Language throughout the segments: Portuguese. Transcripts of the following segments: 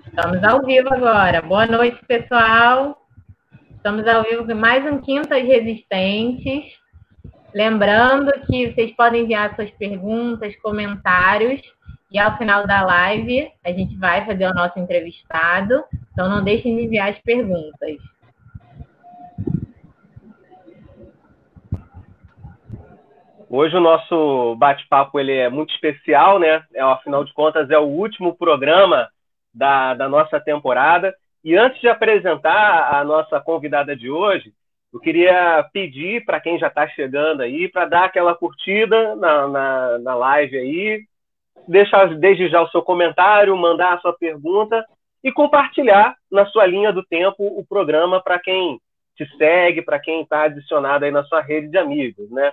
Estamos ao vivo agora. Boa noite, pessoal. Estamos ao vivo com mais um Quintas Resistentes. Lembrando que vocês podem enviar suas perguntas, comentários, e ao final da live a gente vai fazer o nosso entrevistado. Então não deixem de enviar as perguntas. Hoje o nosso bate-papo ele é muito especial, né? Afinal de contas, é o último programa da nossa temporada. E antes de apresentar a nossa convidada de hoje, eu queria pedir para quem já está chegando aí para dar aquela curtida na live aí, deixar desde já o seu comentário, mandar a sua pergunta e compartilhar na sua linha do tempo o programa para quem te segue, para quem está adicionado aí na sua rede de amigos, né?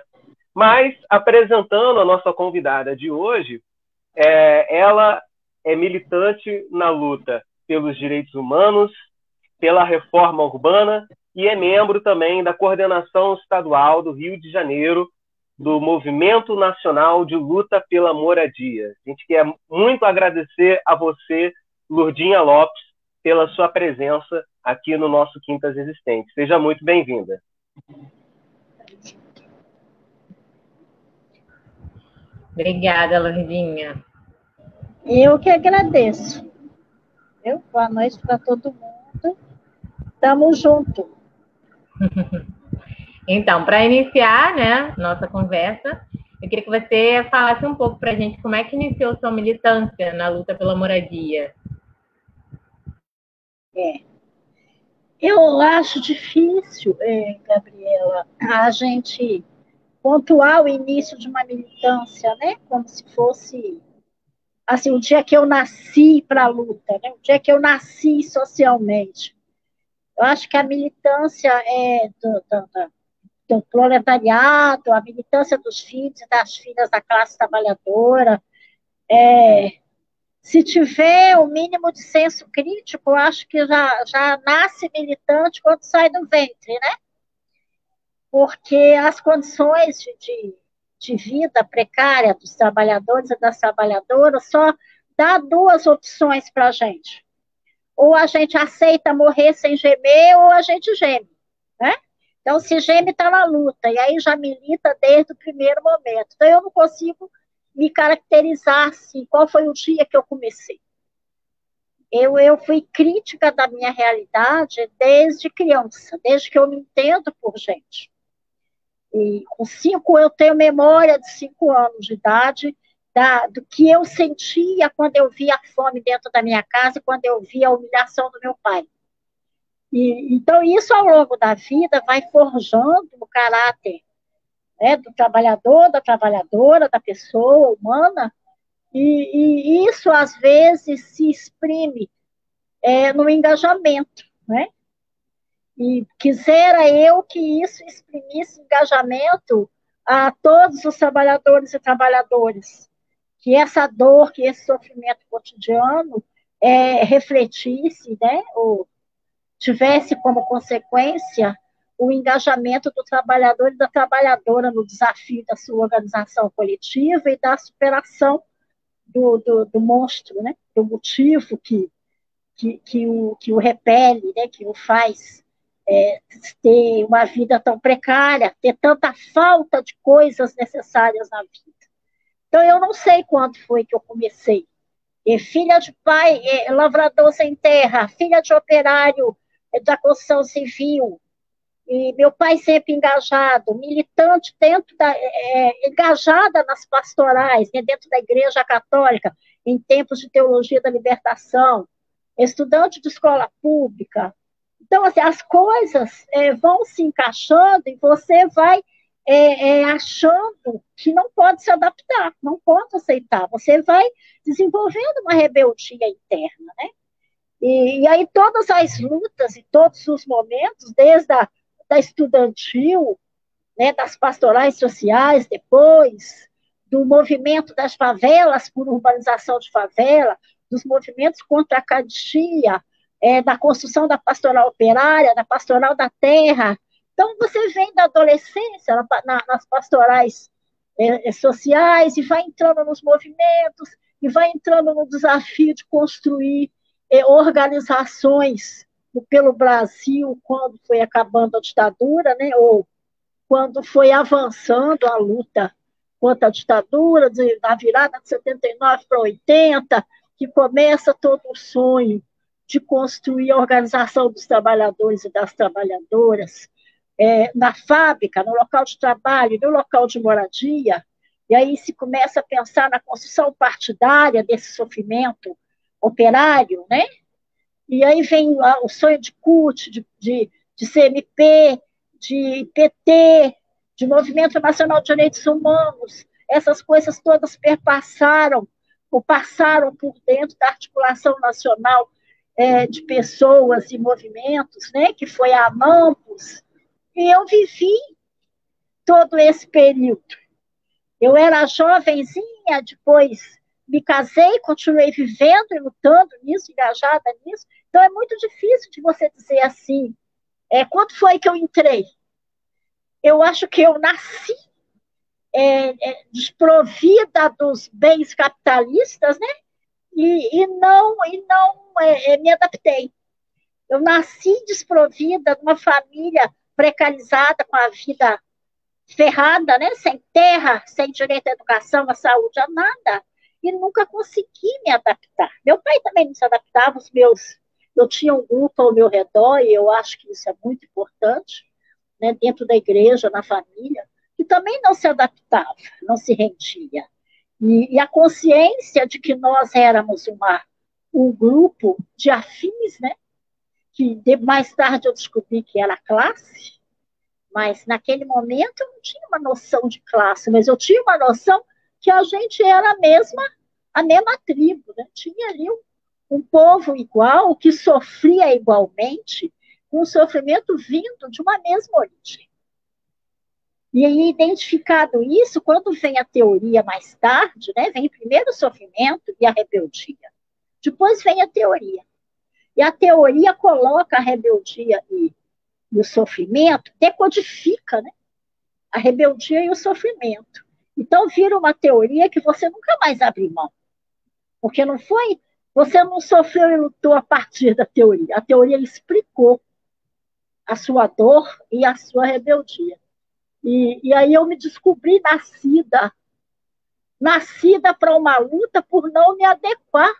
Mas, apresentando a nossa convidada de hoje, ela é militante na luta pelos direitos humanos, pela reforma urbana e é membro também da coordenação estadual do Rio de Janeiro, do Movimento Nacional de Luta pela Moradia. A gente quer muito agradecer a você, Lurdinha Lopes, pela sua presença aqui no nosso Quintas Resistentes. Seja muito bem-vinda. Obrigada, Lurdinha. Eu que agradeço. Boa noite para todo mundo. Tamo junto. Então, para iniciar, né, nossa conversa, eu queria que você falasse um pouco para a gente como é que iniciou sua militância na luta pela moradia. Eu acho difícil, Gabriela, a gente pontuar o início de uma militância, né? Como se fosse assim, o dia que eu nasci para a luta, né? O dia que eu nasci socialmente. Eu acho que a militância é do proletariado, a militância dos filhos e das filhas da classe trabalhadora. Se tiver o mínimo de senso crítico, eu acho que já nasce militante quando sai do ventre, né? Porque as condições de vida precária dos trabalhadores e das trabalhadoras só dá duas opções para a gente. Ou a gente aceita morrer sem gemer, ou a gente geme, né? Então, se geme, está na luta, e aí já milita desde o primeiro momento. Então, eu não consigo me caracterizar assim, qual foi o dia que eu comecei. Eu fui crítica da minha realidade desde criança, desde que eu me entendo por gente. E com 5, eu tenho memória de 5 anos de idade, do que eu sentia quando eu via a fome dentro da minha casa, quando eu via a humilhação do meu pai. Então, isso ao longo da vida vai forjando o caráter, né, do trabalhador, da trabalhadora, da pessoa humana, e isso, às vezes, se exprime no engajamento, né? E quisera eu que isso exprimisse engajamento a todos os trabalhadores e trabalhadoras, que essa dor, que esse sofrimento cotidiano refletisse, né, ou tivesse como consequência o engajamento do trabalhador e da trabalhadora no desafio da sua organização coletiva e da superação do monstro, né, do motivo que o repele, né, que o faz ter uma vida tão precária, ter tanta falta de coisas necessárias na vida. Então, eu não sei quando foi que eu comecei. Filha de pai, lavrador sem terra, filha de operário da construção civil, e meu pai sempre engajado, militante engajada nas pastorais, né, dentro da Igreja Católica, em tempos de teologia da libertação, estudante de escola pública. Então, assim, as coisas vão se encaixando e você vai achando que não pode se adaptar, não pode aceitar. Você vai desenvolvendo uma rebeldia interna, né? E aí todas as lutas e todos os momentos, desde da estudantil, né, das pastorais sociais, depois, do movimento das favelas por urbanização de favela, dos movimentos contra a carestia, da construção da pastoral operária, da pastoral da terra. Então, você vem da adolescência nas pastorais sociais e vai entrando nos movimentos, vai entrando no desafio de construir organizações pelo Brasil, quando foi acabando a ditadura, né, ou quando foi avançando a luta contra a ditadura, na virada de 79 para 80, que começa todo o sonho de construir a organização dos trabalhadores e das trabalhadoras, na fábrica, no local de trabalho, no local de moradia, e aí se começa a pensar na construção partidária desse sofrimento operário, né? E aí vem o sonho de CUT, de CNP, de PT, de Movimento Nacional de Direitos Humanos. Essas coisas todas perpassaram ou passaram por dentro da articulação nacional de pessoas e movimentos, né, que foi a AMANPOS, e eu vivi todo esse período. Eu era jovenzinha, depois me casei, continuei vivendo e lutando nisso, engajada nisso. Então, é muito difícil de você dizer assim, quando foi que eu entrei? Eu acho que eu nasci desprovida dos bens capitalistas, né? E não me adaptei. Eu nasci desprovida de uma família precarizada, com a vida ferrada, né? Sem terra, sem direito à educação, à saúde, a nada. E nunca consegui me adaptar. Meu pai também não se adaptava, eu tinha um grupo ao meu redor, e eu acho que isso é muito importante, né? Dentro da igreja, na família, que também não se adaptava, não se rendia. E a consciência de que nós éramos um grupo de afins, né? Que mais tarde eu descobri que era classe, mas naquele momento eu não tinha uma noção de classe, mas eu tinha uma noção que a gente era a mesma tribo, né? Tinha ali um povo igual, que sofria igualmente, com um sofrimento vindo de uma mesma origem. E aí, identificado isso, quando vem a teoria mais tarde, né, vem primeiro o sofrimento e a rebeldia. Depois vem a teoria. E a teoria coloca a rebeldia e o sofrimento, decodifica, né, a rebeldia e o sofrimento. Então, vira uma teoria que você nunca mais abre mão. Porque você não sofreu e lutou a partir da teoria. A teoria explicou a sua dor e a sua rebeldia. E aí eu me descobri nascida para uma luta por não me adequar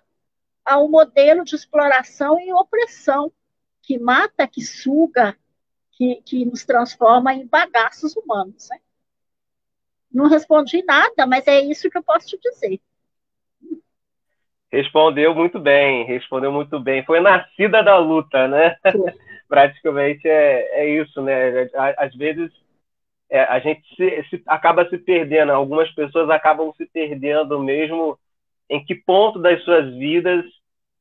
ao modelo de exploração e opressão que mata, que suga, que nos transforma em bagaços humanos. Né? Não respondi nada, mas é isso que eu posso te dizer. Respondeu muito bem. Foi nascida da luta, né? Praticamente é isso, né? Às vezes a gente acaba se perdendo, algumas pessoas acabam se perdendo mesmo em que ponto das suas vidas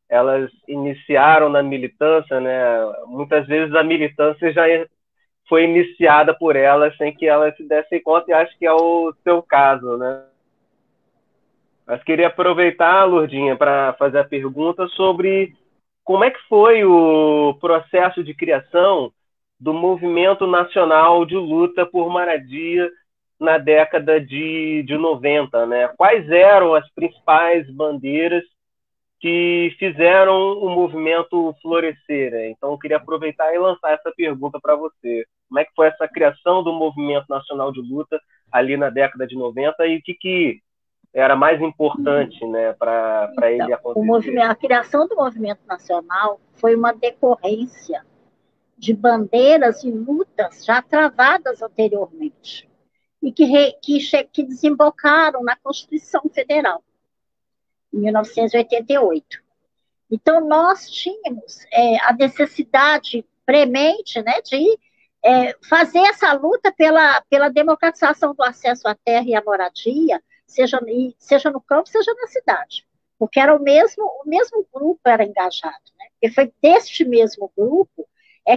elas iniciaram na militância, né? Muitas vezes a militância já foi iniciada por elas sem que elas se dessem conta, e acho que é o seu caso, né? Mas queria aproveitar, Lourdinha, para fazer a pergunta sobre como é que foi o processo de criação do Movimento Nacional de Luta por Moradia na década de 90, né? Quais eram as principais bandeiras que fizeram o movimento florescer, né? Então, eu queria aproveitar e lançar essa pergunta para você. Como é que foi essa criação do Movimento Nacional de Luta ali na década de 90 e o que era mais importante, né, para ele acontecer? A criação do Movimento Nacional foi uma decorrência de bandeiras e lutas já travadas anteriormente e que desembocaram na Constituição Federal, em 1988. Então, nós tínhamos a necessidade premente, né, de fazer essa luta pela democratização do acesso à terra e à moradia, seja no campo, seja na cidade. Porque era o mesmo grupo era engajado. Né? Porque foi deste mesmo grupo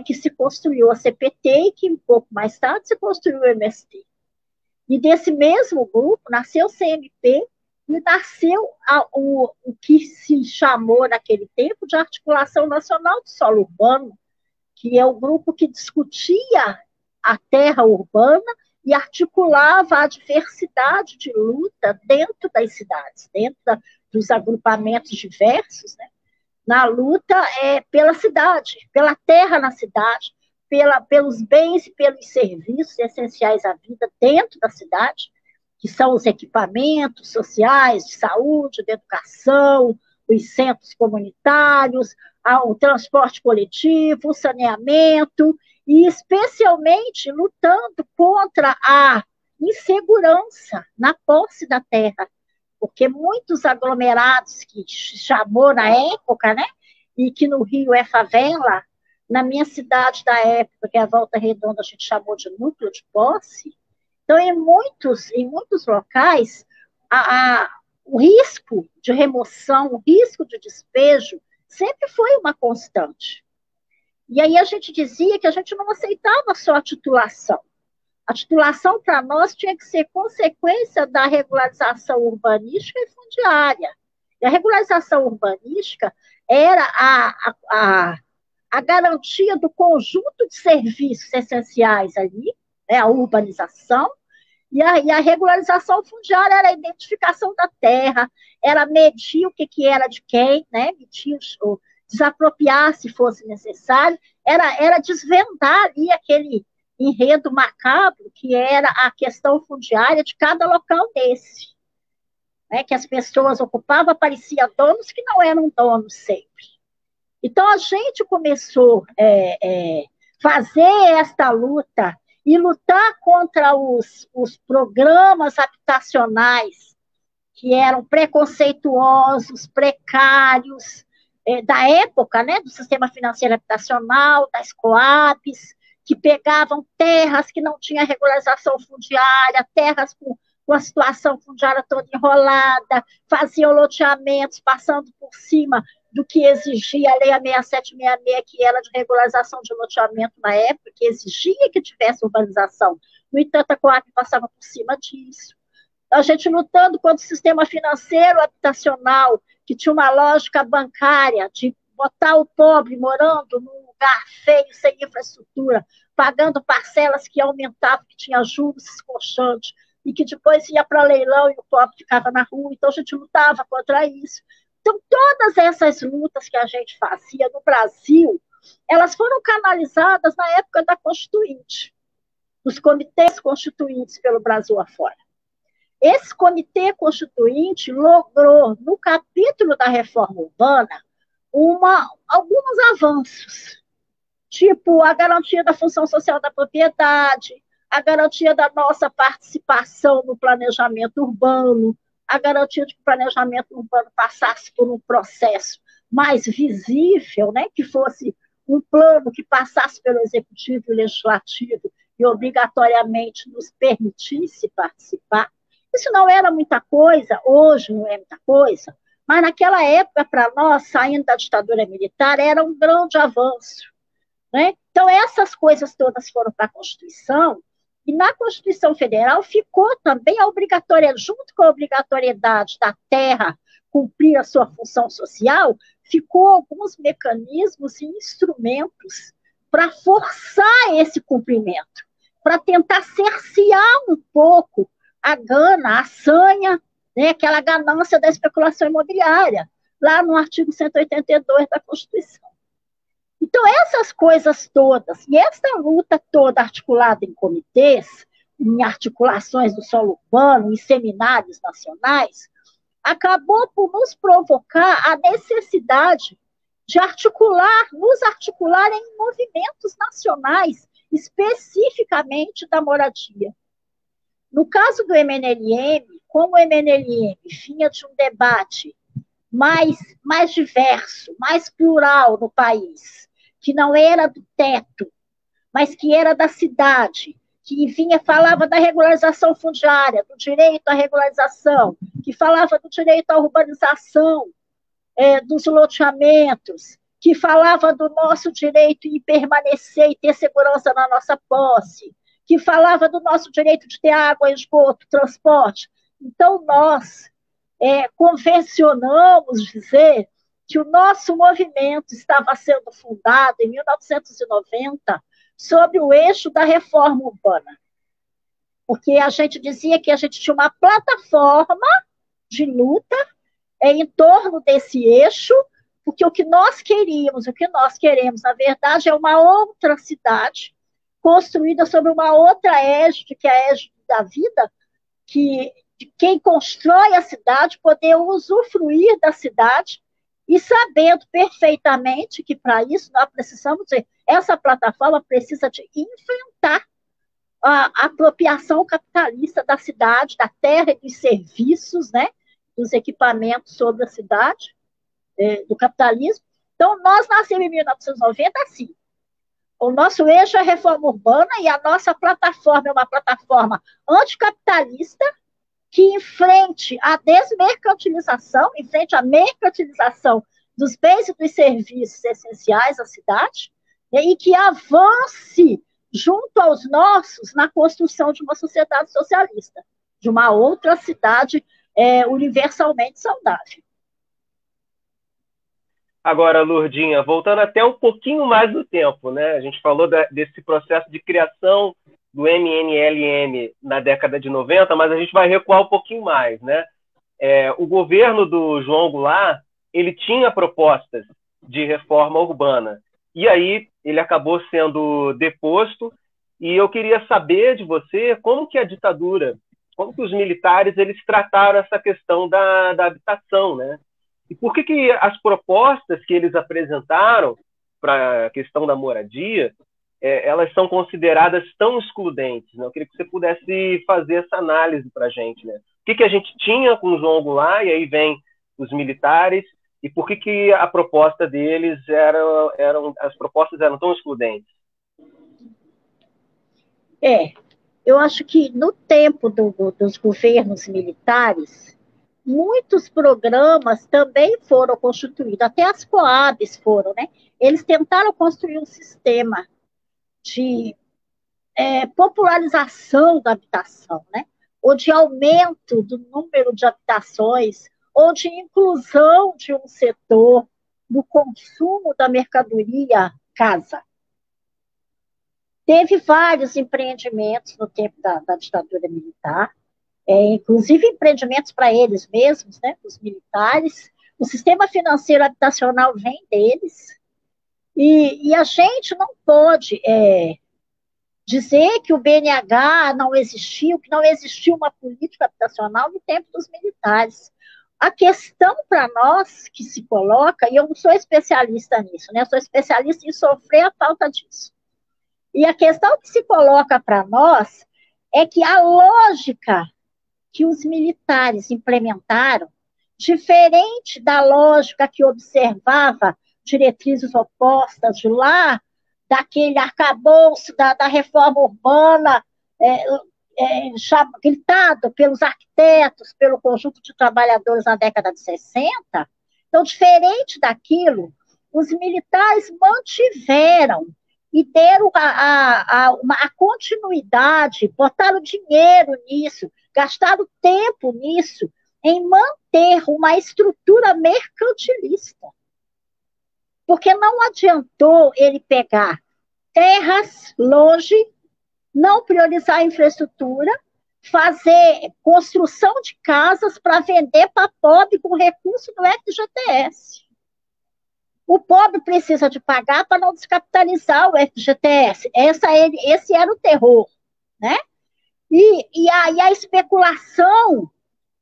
que se construiu a CPT e que, um pouco mais tarde, se construiu o MST. E desse mesmo grupo nasceu o CNP e nasceu o que se chamou naquele tempo de Articulação Nacional do Solo Urbano, que é o grupo que discutia a terra urbana e articulava a diversidade de luta dentro das cidades, dentro dos agrupamentos diversos, né, na luta pela cidade, pela terra na cidade, pelos bens e pelos serviços essenciais à vida dentro da cidade, que são os equipamentos sociais, de saúde, de educação, os centros comunitários, o transporte coletivo, o saneamento, e especialmente lutando contra a insegurança na posse da terra, porque muitos aglomerados que chamou na época, né, e que no Rio é favela, na minha cidade da época, que é a Volta Redonda, a gente chamou de núcleo de posse. Então, em muitos locais, o risco de remoção, o risco de despejo, sempre foi uma constante. E aí a gente dizia que a gente não aceitava só a titulação. A titulação, para nós, tinha que ser consequência da regularização urbanística e fundiária. E a regularização urbanística era a garantia do conjunto de serviços essenciais ali, né, a urbanização, e a regularização fundiária era a identificação da terra, era medir o que era de quem, né, medir, desapropriar se fosse necessário, era desvendar ali aquele enredo macabro que era a questão fundiária de cada local desse, né, que as pessoas ocupavam, aparecia donos que não eram donos sempre. Então, a gente começou a fazer esta luta e lutar contra os programas habitacionais que eram preconceituosos, precários, da época, né, do sistema financeiro habitacional, das Coabs, que pegavam terras que não tinham regularização fundiária, terras com a situação fundiária toda enrolada, faziam loteamentos passando por cima do que exigia a Lei 6766, que era de regularização de loteamento na época, que exigia que tivesse urbanização. No entanto, a Coab passava por cima disso. A gente lutando contra o sistema financeiro habitacional, que tinha uma lógica bancária de botar o pobre morando num lugar feio, sem infraestrutura, pagando parcelas que aumentavam, que tinha juros escorchantes, e que depois ia para leilão e o pobre ficava na rua. Então, a gente lutava contra isso. Então, todas essas lutas que a gente fazia no Brasil, elas foram canalizadas na época da Constituinte, dos comitês constituintes pelo Brasil afora. Esse comitê constituinte logrou, no capítulo da reforma urbana, alguns avanços, tipo a garantia da função social da propriedade, a garantia da nossa participação no planejamento urbano, a garantia de que o planejamento urbano passasse por um processo mais visível, né, que fosse um plano que passasse pelo executivo e legislativo e obrigatoriamente nos permitisse participar. Isso não era muita coisa, hoje não é muita coisa, mas naquela época, para nós, saindo da ditadura militar, era um grande avanço, né? Então, essas coisas todas foram para a Constituição, e na Constituição Federal ficou também a obrigatoriedade, junto com a obrigatoriedade da terra cumprir a sua função social, ficou alguns mecanismos e instrumentos para forçar esse cumprimento, para tentar cercear um pouco a gana, a sanha, né, aquela ganância da especulação imobiliária, lá no artigo 182 da Constituição. Então, essas coisas todas, e essa luta toda articulada em comitês, em articulações do solo urbano, em seminários nacionais, acabou por nos provocar a necessidade de nos articular em movimentos nacionais, especificamente da moradia. No caso do MNLM, como o MNLM vinha de um debate mais diverso, mais plural no país, que não era do teto, mas que era da cidade, que falava da regularização fundiária, do direito à regularização, que falava do direito à urbanização, dos loteamentos, que falava do nosso direito em permanecer e ter segurança na nossa posse, que falava do nosso direito de ter água, esgoto, transporte. Então, nós convencionamos dizer que o nosso movimento estava sendo fundado em 1990 sobre o eixo da reforma urbana. Porque a gente dizia que a gente tinha uma plataforma de luta em torno desse eixo, porque o que nós queríamos, o que nós queremos, na verdade, é uma outra cidade construída sobre uma outra égide, que é a égide da vida, que de quem constrói a cidade poder usufruir da cidade e sabendo perfeitamente que para isso nós precisamos, essa plataforma precisa de enfrentar a apropriação capitalista da cidade, da terra e dos serviços, né, dos equipamentos sobre a cidade, do capitalismo. Então, nós nascemos em 1990 assim. O nosso eixo é a reforma urbana e a nossa plataforma é uma plataforma anticapitalista que enfrente a desmercantilização, enfrente a mercantilização dos bens e dos serviços essenciais à cidade, e que avance junto aos nossos na construção de uma sociedade socialista, de uma outra cidade universalmente saudável. Agora, Lourdinha, voltando até um pouquinho mais no tempo, né? A gente falou desse processo de criação do MNLM na década de 90, mas a gente vai recuar um pouquinho mais, né? O governo do João Goulart, ele tinha propostas de reforma urbana, e aí ele acabou sendo deposto, e eu queria saber de você como que a ditadura, como que os militares, eles trataram essa questão da habitação, né? E por que as propostas que eles apresentaram para a questão da moradia, elas são consideradas tão excludentes, né? Eu queria que você pudesse fazer essa análise para a gente, né? O que a gente tinha com o João Goulart, e aí vem os militares, e por que a proposta deles as propostas eram tão excludentes? Eu acho que no tempo dos governos militares, muitos programas também foram constituídos, até as Coabs foram, né? Eles tentaram construir um sistema de popularização da habitação, né? Ou de aumento do número de habitações, ou de inclusão de um setor no consumo da mercadoria casa. Teve vários empreendimentos no tempo da ditadura militar, inclusive empreendimentos para eles mesmos, né, os militares. O sistema financeiro habitacional vem deles, e a gente não pode dizer que o BNH não existiu, que não existiu uma política habitacional no tempo dos militares. A questão para nós que se coloca, e eu não sou especialista nisso, né, eu sou especialista em sofrer a falta disso. E a questão que se coloca para nós é que a lógica que os militares implementaram, diferente da lógica que observava diretrizes opostas de lá, daquele arcabouço da reforma urbana, gritado pelos arquitetos, pelo conjunto de trabalhadores na década de 60, então, diferente daquilo, os militares mantiveram e deram a continuidade, botaram dinheiro nisso, gastaram tempo nisso, em manter uma estrutura mercantilista. Porque não adiantou ele pegar terras longe, não priorizar a infraestrutura, fazer construção de casas para vender para pobre com recurso do FGTS. O pobre precisa de pagar para não descapitalizar o FGTS. Esse era o terror, né? E a especulação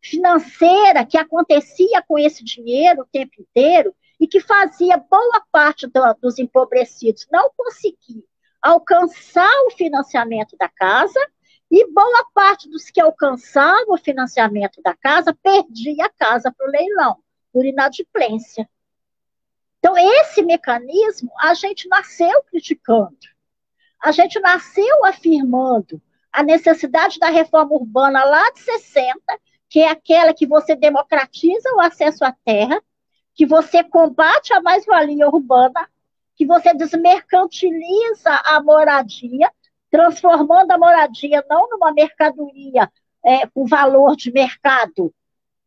financeira que acontecia com esse dinheiro o tempo inteiro e que fazia boa parte dos empobrecidos não conseguir alcançar o financiamento da casa, e boa parte dos que alcançavam o financiamento da casa perdia a casa para o leilão, por inadimplência. Então, esse mecanismo a gente nasceu criticando, a gente nasceu afirmando a necessidade da reforma urbana lá de 60, que é aquela que você democratiza o acesso à terra, que você combate a mais-valia urbana, que você desmercantiliza a moradia, transformando a moradia não numa mercadoria com valor de mercado,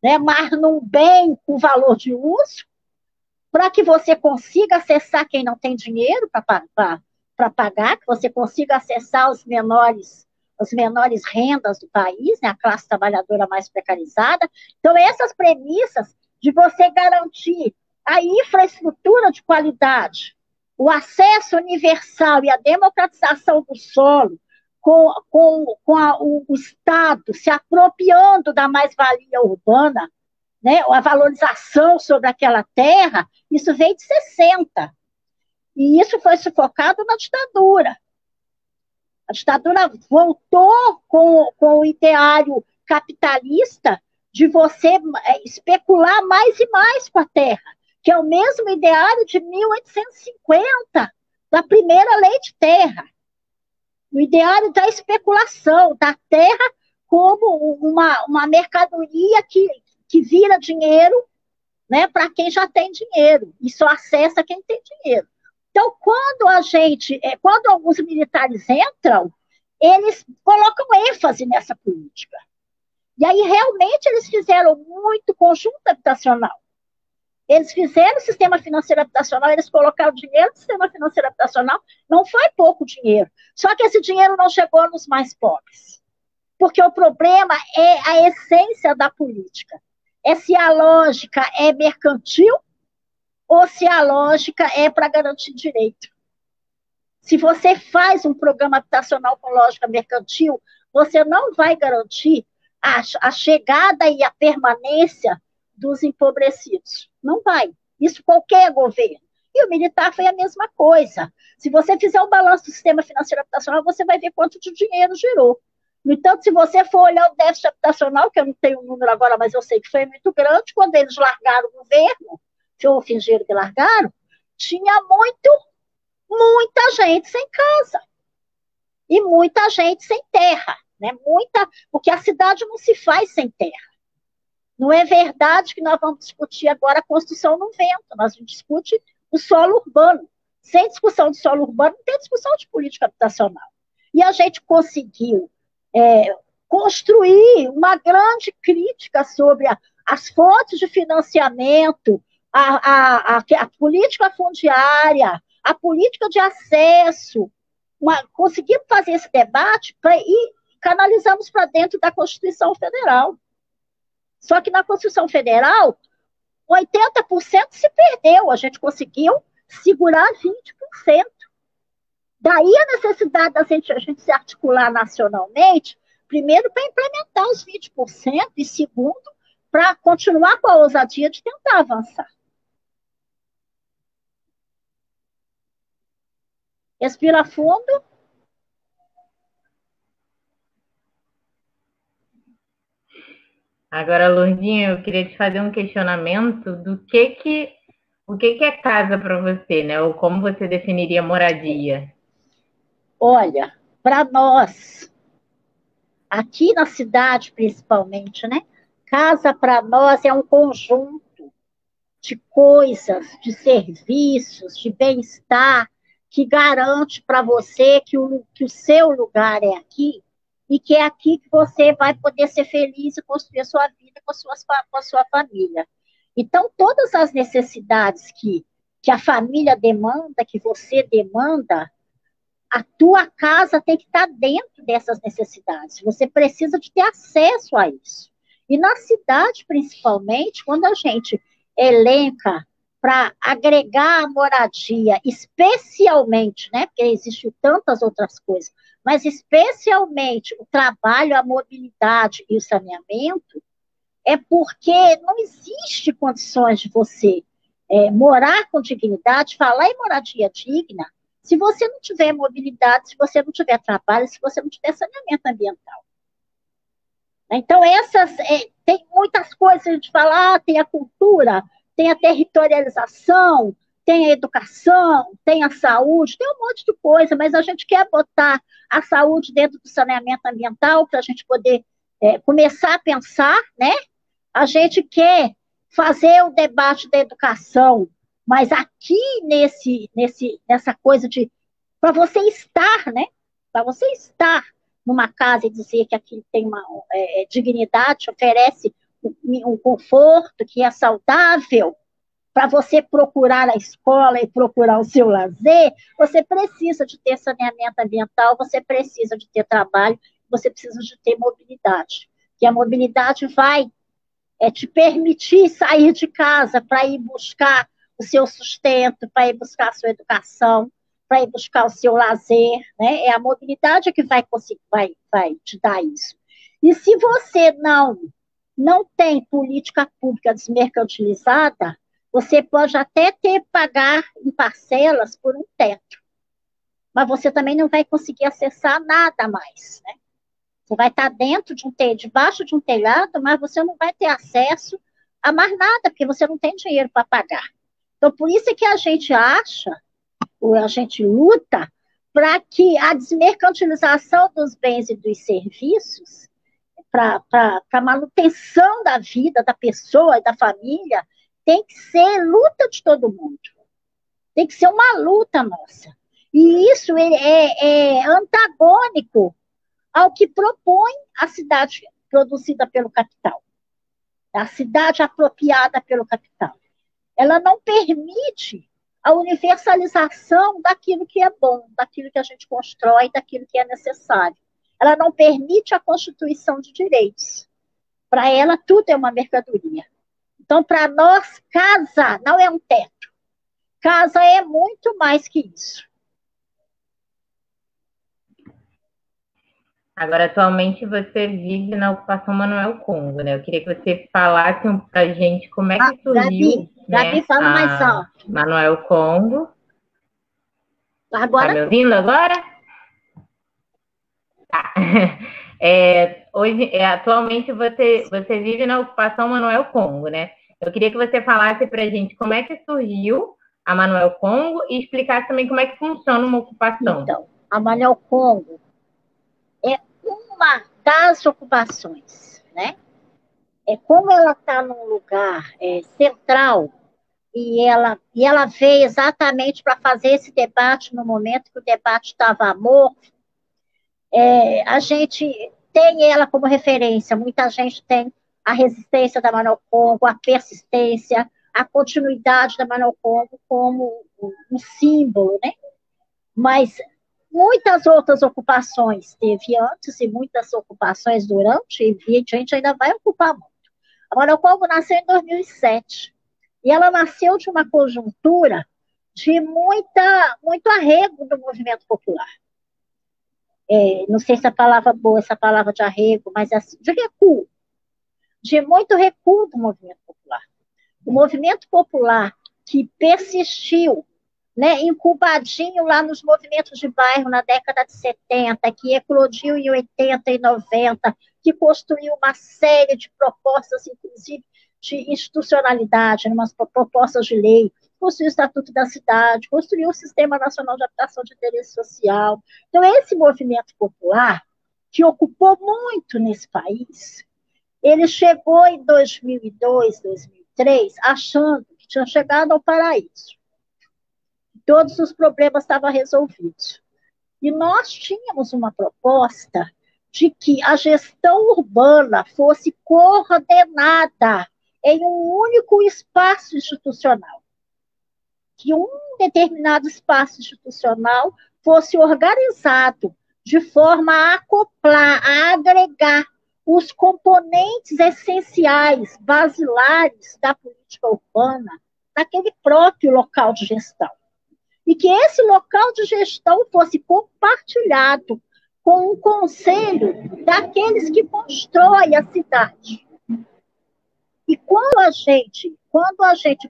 né, mas num bem com valor de uso, para que você consiga acessar quem não tem dinheiro para pagar, que você consiga acessar as menores rendas do país, né, a classe trabalhadora mais precarizada. Então, essas premissas de você garantir a infraestrutura de qualidade, o acesso universal e a democratização do solo, o Estado se apropriando da mais-valia urbana, né, a valorização sobre aquela terra, isso veio de 60. E isso foi sufocado na ditadura. A ditadura voltou com o ideário capitalista de você especular mais e mais com a terra, que é o mesmo ideário de 1850, da primeira lei de terra. O ideário da especulação, da terra como uma mercadoria que vira dinheiro, né, para quem já tem dinheiro, e só acessa quem tem dinheiro. Então, quando alguns militares entram, eles colocam ênfase nessa política. E aí, realmente, eles fizeram muito conjunto habitacional. Eles fizeram o sistema financeiro habitacional, eles colocaram dinheiro no sistema financeiro habitacional, não foi pouco dinheiro. Só que esse dinheiro não chegou nos mais pobres. Porque o problema é a essência da política. É se a lógica é mercantil ou se a lógica é para garantir direito. Se você faz um programa habitacional com lógica mercantil, você não vai garantir a chegada e a permanência dos empobrecidos. Não vai. Isso qualquer governo. E o militar foi a mesma coisa. Se você fizer um balanço do sistema financeiro habitacional, você vai ver quanto de dinheiro gerou. No entanto, se você for olhar o déficit habitacional, que eu não tenho o número agora, mas eu sei que foi muito grande, quando eles largaram o governo, ou fingiram que largaram, tinha muita gente sem casa. E muita gente sem terra. Né? Porque a cidade não se faz sem terra. Não é verdade que nós vamos discutir agora a construção no vento, nós vamos discutir o solo urbano. Sem discussão de solo urbano, não tem discussão de política habitacional. E a gente conseguiu construir uma grande crítica sobre as fontes de financiamento, a política fundiária, a política de acesso. Conseguimos fazer esse debate e canalizamos para dentro da Constituição Federal. Só que na Constituição Federal, 80% se perdeu, a gente conseguiu segurar 20%. Daí a necessidade da a gente se articular nacionalmente, primeiro para implementar os 20%, e segundo, para continuar com a ousadia de tentar avançar. Respira fundo. Agora, Lourdinha, eu queria te fazer um questionamento do o que é casa para você, né? Ou como você definiria moradia? Olha, para nós, aqui na cidade principalmente, né? Casa para nós é um conjunto de coisas, de serviços, de bem-estar, que garante para você que o seu lugar é aqui, e que é aqui que você vai poder ser feliz e construir a sua vida com a sua família. Então, todas as necessidades que a família demanda, que você demanda, a tua casa tem que estar dentro dessas necessidades. Você precisa de ter acesso a isso. E na cidade, principalmente, quando a gente elenca para agregar a moradia, especialmente, né, porque existem tantas outras coisas, mas especialmente o trabalho, a mobilidade e o saneamento, é porque não existe condições de você morar com dignidade, falar em moradia digna, se você não tiver mobilidade, se você não tiver trabalho, se você não tiver saneamento ambiental. Então, tem muitas coisas, a gente fala, tem a cultura, tem a territorialização, tem a educação, tem a saúde, tem um monte de coisa, mas a gente quer botar a saúde dentro do saneamento ambiental para a gente poder começar a pensar, né? A gente quer fazer o debate da educação, mas aqui nessa coisa de para você estar, né? Para você estar numa casa e dizer que aqui tem uma dignidade, oferece um conforto que é saudável, para você procurar a escola e procurar o seu lazer, você precisa de ter saneamento ambiental, você precisa de ter trabalho, você precisa de ter mobilidade. Que a mobilidade vai é te permitir sair de casa para ir buscar o seu sustento, para ir buscar a sua educação, para ir buscar o seu lazer, né? É a mobilidade que vai te dar isso. E se você não tem política pública desmercantilizada, você pode até pagar em parcelas por um teto, mas você também não vai conseguir acessar nada mais, né? Você vai estar debaixo de um telhado, mas você não vai ter acesso a mais nada, porque você não tem dinheiro para pagar. Então, por isso é que a gente luta para que a desmercantilização dos bens e dos serviços, para a manutenção da vida da pessoa e da família, tem que ser luta de todo mundo. Tem que ser uma luta nossa. E isso é antagônico ao que propõe a cidade produzida pelo capital, a cidade apropriada pelo capital. Ela não permite a universalização daquilo que é bom, daquilo que a gente constrói, daquilo que é necessário. Ela não permite a constituição de direitos. Para ela, tudo é uma mercadoria. Então, para nós, casa não é um teto. Casa é muito mais que isso. Agora, atualmente, você vive na ocupação Manuel Congo, né? Eu queria que você falasse para a gente como é que surgiu, Gabi, fala mais alto. Manuel Congo. Agora? Tá me ouvindo agora? Tá. Atualmente, você vive na ocupação Manuel Congo, né? Eu queria que você falasse para a gente como é que surgiu a Manuel Congo e explicasse também como é que funciona uma ocupação. Então, a Manuel Congo é uma das ocupações, né? Como ela está num lugar central e ela veio exatamente para fazer esse debate no momento que o debate estava amorfo, a gente tem ela como referência. Muita gente tem a resistência da Manuel Congo, a persistência, a continuidade da Manuel Congo como um símbolo, né? Mas muitas outras ocupações teve antes e muitas ocupações durante, e a gente ainda vai ocupar muito. A Manuel Congo nasceu em 2007, e ela nasceu de uma conjuntura de muito arrego do movimento popular. Não sei se a palavra boa, essa palavra de arrego, mas assim, de recuo, de muito recuo do movimento popular. O movimento popular que persistiu, né, incubadinho lá nos movimentos de bairro na década de 70, que eclodiu em 80 e 90, que construiu uma série de propostas, inclusive de institucionalidade, umas propostas de lei, construiu o Estatuto da Cidade, construiu o Sistema Nacional de Habitação de Interesse Social. Então, esse movimento popular, que ocupou muito nesse país, ele chegou em 2002, 2003, achando que tinha chegado ao paraíso. Todos os problemas estavam resolvidos. E nós tínhamos uma proposta de que a gestão urbana fosse coordenada em um único espaço institucional. Que um determinado espaço institucional fosse organizado de forma a acoplar, a agregar os componentes essenciais, basilares da política urbana naquele próprio local de gestão. E que esse local de gestão fosse compartilhado com um conselho daqueles que constroem a cidade. E quando a gente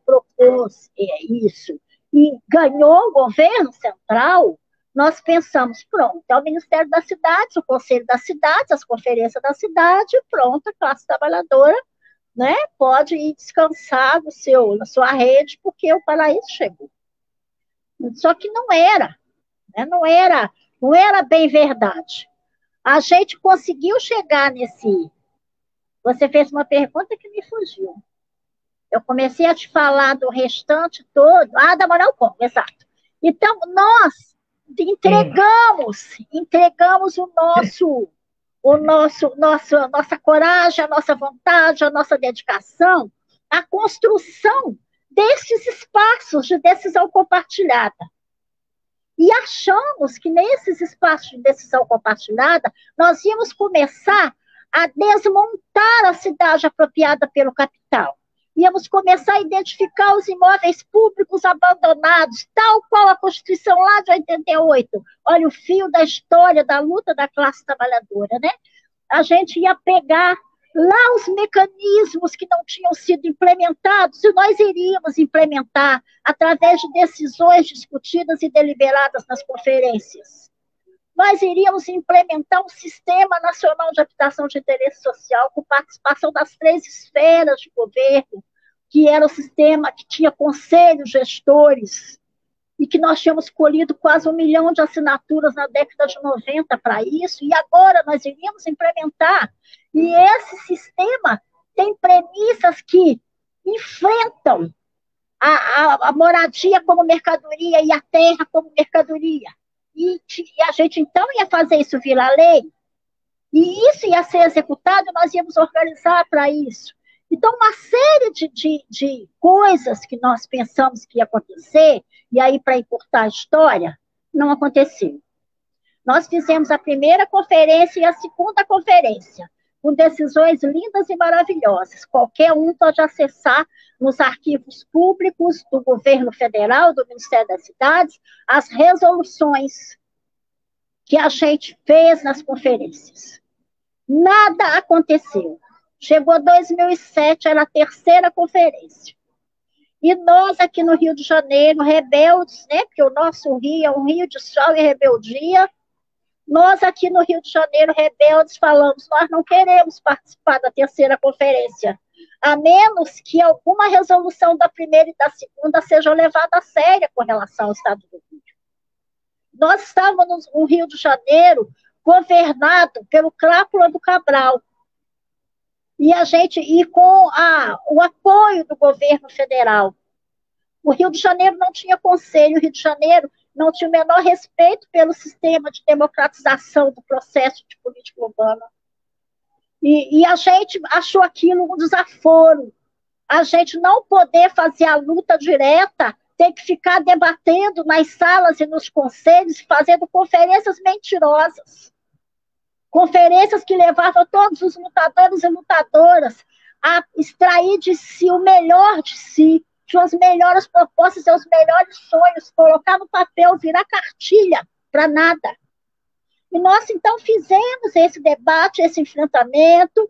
propôs isso e ganhou o governo central, nós pensamos, pronto, é o Ministério das Cidades, o Conselho das Cidades, as conferências da cidade, pronto, a classe trabalhadora, né, pode ir descansar na sua rede, porque o paraíso chegou. Só que não era, né? Não era bem verdade. A gente conseguiu chegar nesse... Você fez uma pergunta que me fugiu. Eu comecei a te falar do restante todo. Da Manuel Congo, exato. Então, nós entregamos nossa coragem, a nossa vontade, a nossa dedicação à construção desses espaços de decisão compartilhada. E achamos que nesses espaços de decisão compartilhada, nós íamos começar a desmontar a cidade apropriada pelo capital. Íamos começar a identificar os imóveis públicos abandonados, tal qual a Constituição lá de 88. Olha o fio da história da luta da classe trabalhadora, né? A gente ia pegar lá os mecanismos que não tinham sido implementados, e nós iríamos implementar através de decisões discutidas e deliberadas nas conferências. Nós iríamos implementar um Sistema Nacional de Habitação de Interesse Social com participação das 3 esferas de governo, que era o sistema que tinha conselhos gestores, e que nós tínhamos colhido quase 1 milhão de assinaturas na década de 90 para isso, e agora nós iríamos implementar. E esse sistema tem premissas que enfrentam a moradia como mercadoria e a terra como mercadoria. E a gente, então, ia fazer isso virar lei, e isso ia ser executado, e nós íamos organizar para isso. Então, uma série de coisas que nós pensamos que ia acontecer, e aí, para encurtar a história, não aconteceu. Nós fizemos a primeira conferência e a segunda conferência, com decisões lindas e maravilhosas. Qualquer um pode acessar nos arquivos públicos do governo federal, do Ministério das Cidades, as resoluções que a gente fez nas conferências. Nada aconteceu. Chegou 2007, era a terceira conferência. E nós aqui no Rio de Janeiro, rebeldes, né, porque o nosso Rio é um rio de sol e rebeldia, nós aqui no Rio de Janeiro, rebeldes, falamos, nós não queremos participar da terceira conferência, a menos que alguma resolução da primeira e da segunda seja levada a sério com relação ao Estado do Rio. Nós estávamos no Rio de Janeiro governado pelo Clápula do Cabral, e com o apoio do governo federal. O Rio de Janeiro não tinha conselho, o Rio de Janeiro não tinha o menor respeito pelo sistema de democratização do processo de política urbana. E a gente achou aquilo um desaforo. A gente não poder fazer a luta direta, ter que ficar debatendo nas salas e nos conselhos, fazendo conferências mentirosas. Conferências que levavam todos os lutadores e lutadoras a extrair de si o melhor de si, suas melhores propostas e os melhores sonhos, colocar no papel, virar cartilha para nada. E nós, então, fizemos esse debate, esse enfrentamento,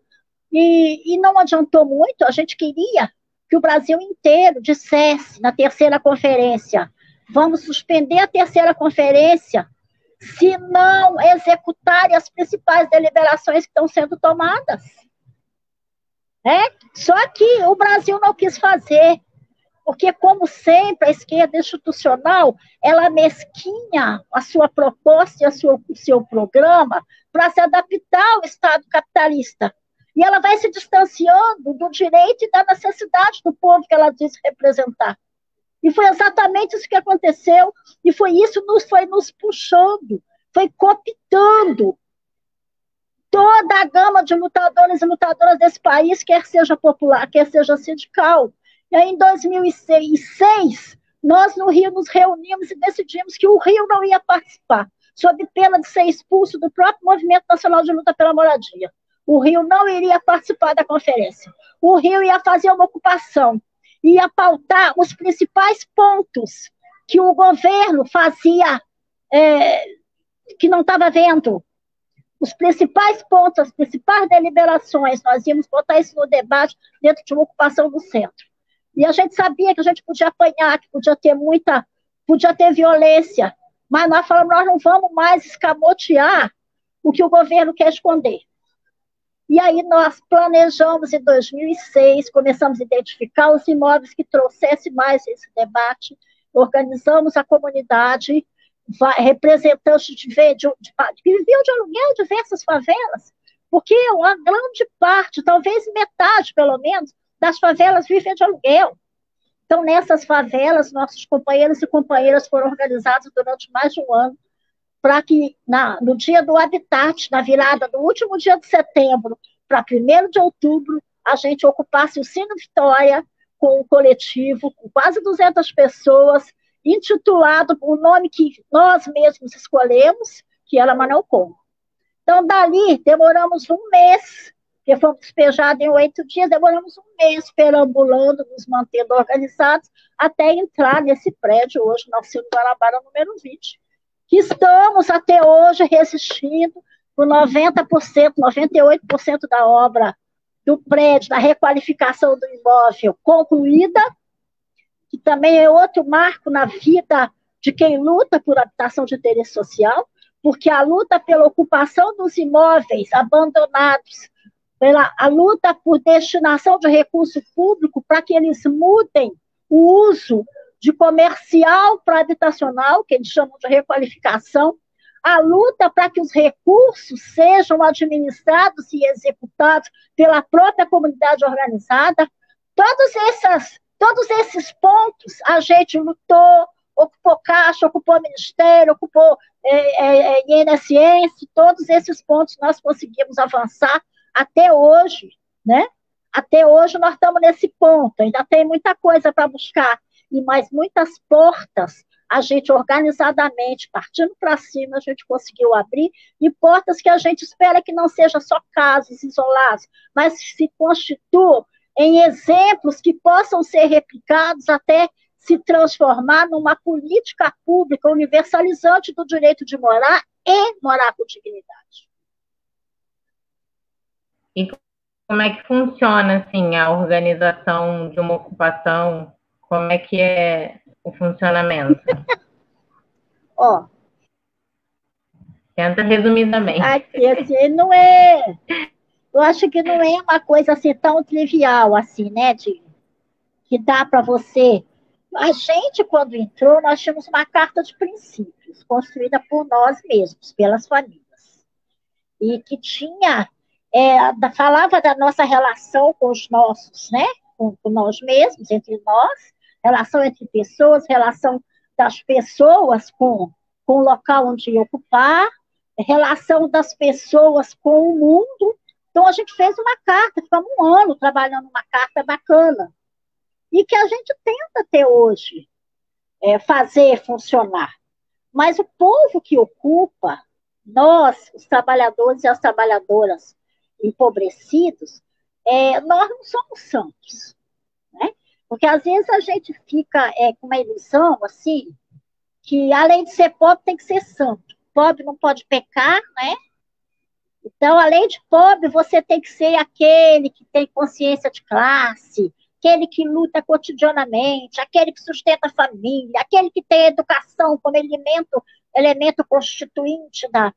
e não adiantou muito. A gente queria que o Brasil inteiro dissesse, na terceira conferência, vamos suspender a terceira conferência, se não executarem as principais deliberações que estão sendo tomadas. Só que o Brasil não quis fazer, porque, como sempre, a esquerda institucional, ela mesquinha a sua proposta e o seu programa para se adaptar ao Estado capitalista. E ela vai se distanciando do direito e da necessidade do povo que ela diz representar. E foi exatamente isso que aconteceu, e foi isso que foi nos puxando, foi cooptando toda a gama de lutadores e lutadoras desse país, quer seja popular, quer seja sindical. E aí, em 2006, nós no Rio nos reunimos e decidimos que o Rio não ia participar, sob pena de ser expulso do próprio Movimento Nacional de Luta pela Moradia. O Rio não iria participar da conferência. O Rio ia fazer uma ocupação, ia pautar os principais pontos que o governo fazia, que não estava vendo. Os principais pontos, as principais deliberações, nós íamos botar isso no debate dentro de uma ocupação do centro. E a gente sabia que a gente podia apanhar, que podia ter violência, mas nós falamos, nós não vamos mais escamotear o que o governo quer esconder. E aí nós planejamos em 2006, começamos a identificar os imóveis que trouxessem mais esse debate, organizamos a comunidade, representantes que viviam de aluguel em diversas favelas, porque uma grande parte, talvez metade pelo menos, das favelas vivem de aluguel. Então, nessas favelas, nossos companheiros e companheiras foram organizados durante mais de um ano, para que, no dia do Habitat, na virada do último dia de setembro, para 1º de outubro, a gente ocupasse o Cine Vitória com um coletivo, com quase 200 pessoas, intitulado o nome que nós mesmos escolhemos, que era Manuel Como. Então, dali, demoramos um mês porque fomos despejados em 8 dias, demoramos um mês perambulando, nos mantendo organizados, até entrar nesse prédio hoje, na Alcino Guanabara, número 20, que estamos até hoje resistindo com 90%, 98% da obra do prédio, da requalificação do imóvel concluída, que também é outro marco na vida de quem luta por habitação de interesse social, porque a luta pela ocupação dos imóveis abandonados, a luta por destinação de recurso público para que eles mudem o uso de comercial para habitacional, que eles chamam de requalificação, a luta para que os recursos sejam administrados e executados pela própria comunidade organizada, todos esses pontos a gente lutou, ocupou Caixa, ocupou Ministério, ocupou INSS, todos esses pontos nós conseguimos avançar até hoje, né? Até hoje nós estamos nesse ponto, ainda tem muita coisa para buscar, e mais muitas portas a gente organizadamente, partindo para cima, a gente conseguiu abrir, e portas que a gente espera que não sejam só casos isolados, mas se constituam em exemplos que possam ser replicados até se transformar numa política pública universalizante do direito de morar e morar com dignidade. E como é que funciona, assim, a organização de uma ocupação? Como é que é o funcionamento? Ó. Tenta resumidamente. Aqui, assim, não é... Eu acho que não é uma coisa assim tão trivial, assim, né, que dá para você... A gente, quando entrou, nós tínhamos uma carta de princípios, construída por nós mesmos, pelas famílias. E que tinha... falava da nossa relação com os nossos, né? Com nós mesmos, entre nós, relação entre pessoas, relação das pessoas com o local onde ia ocupar, relação das pessoas com o mundo. Então, a gente fez uma carta, ficamos um ano trabalhando uma carta bacana, e que a gente tenta até hoje fazer funcionar. Mas o povo que ocupa, nós, os trabalhadores e as trabalhadoras empobrecidos, nós não somos santos, né? Porque às vezes a gente fica com uma ilusão, assim, que além de ser pobre, tem que ser santo. Pobre não pode pecar, né? Então, além de pobre, você tem que ser aquele que tem consciência de classe, aquele que luta cotidianamente, aquele que sustenta a família, aquele que tem educação como elemento constituinte da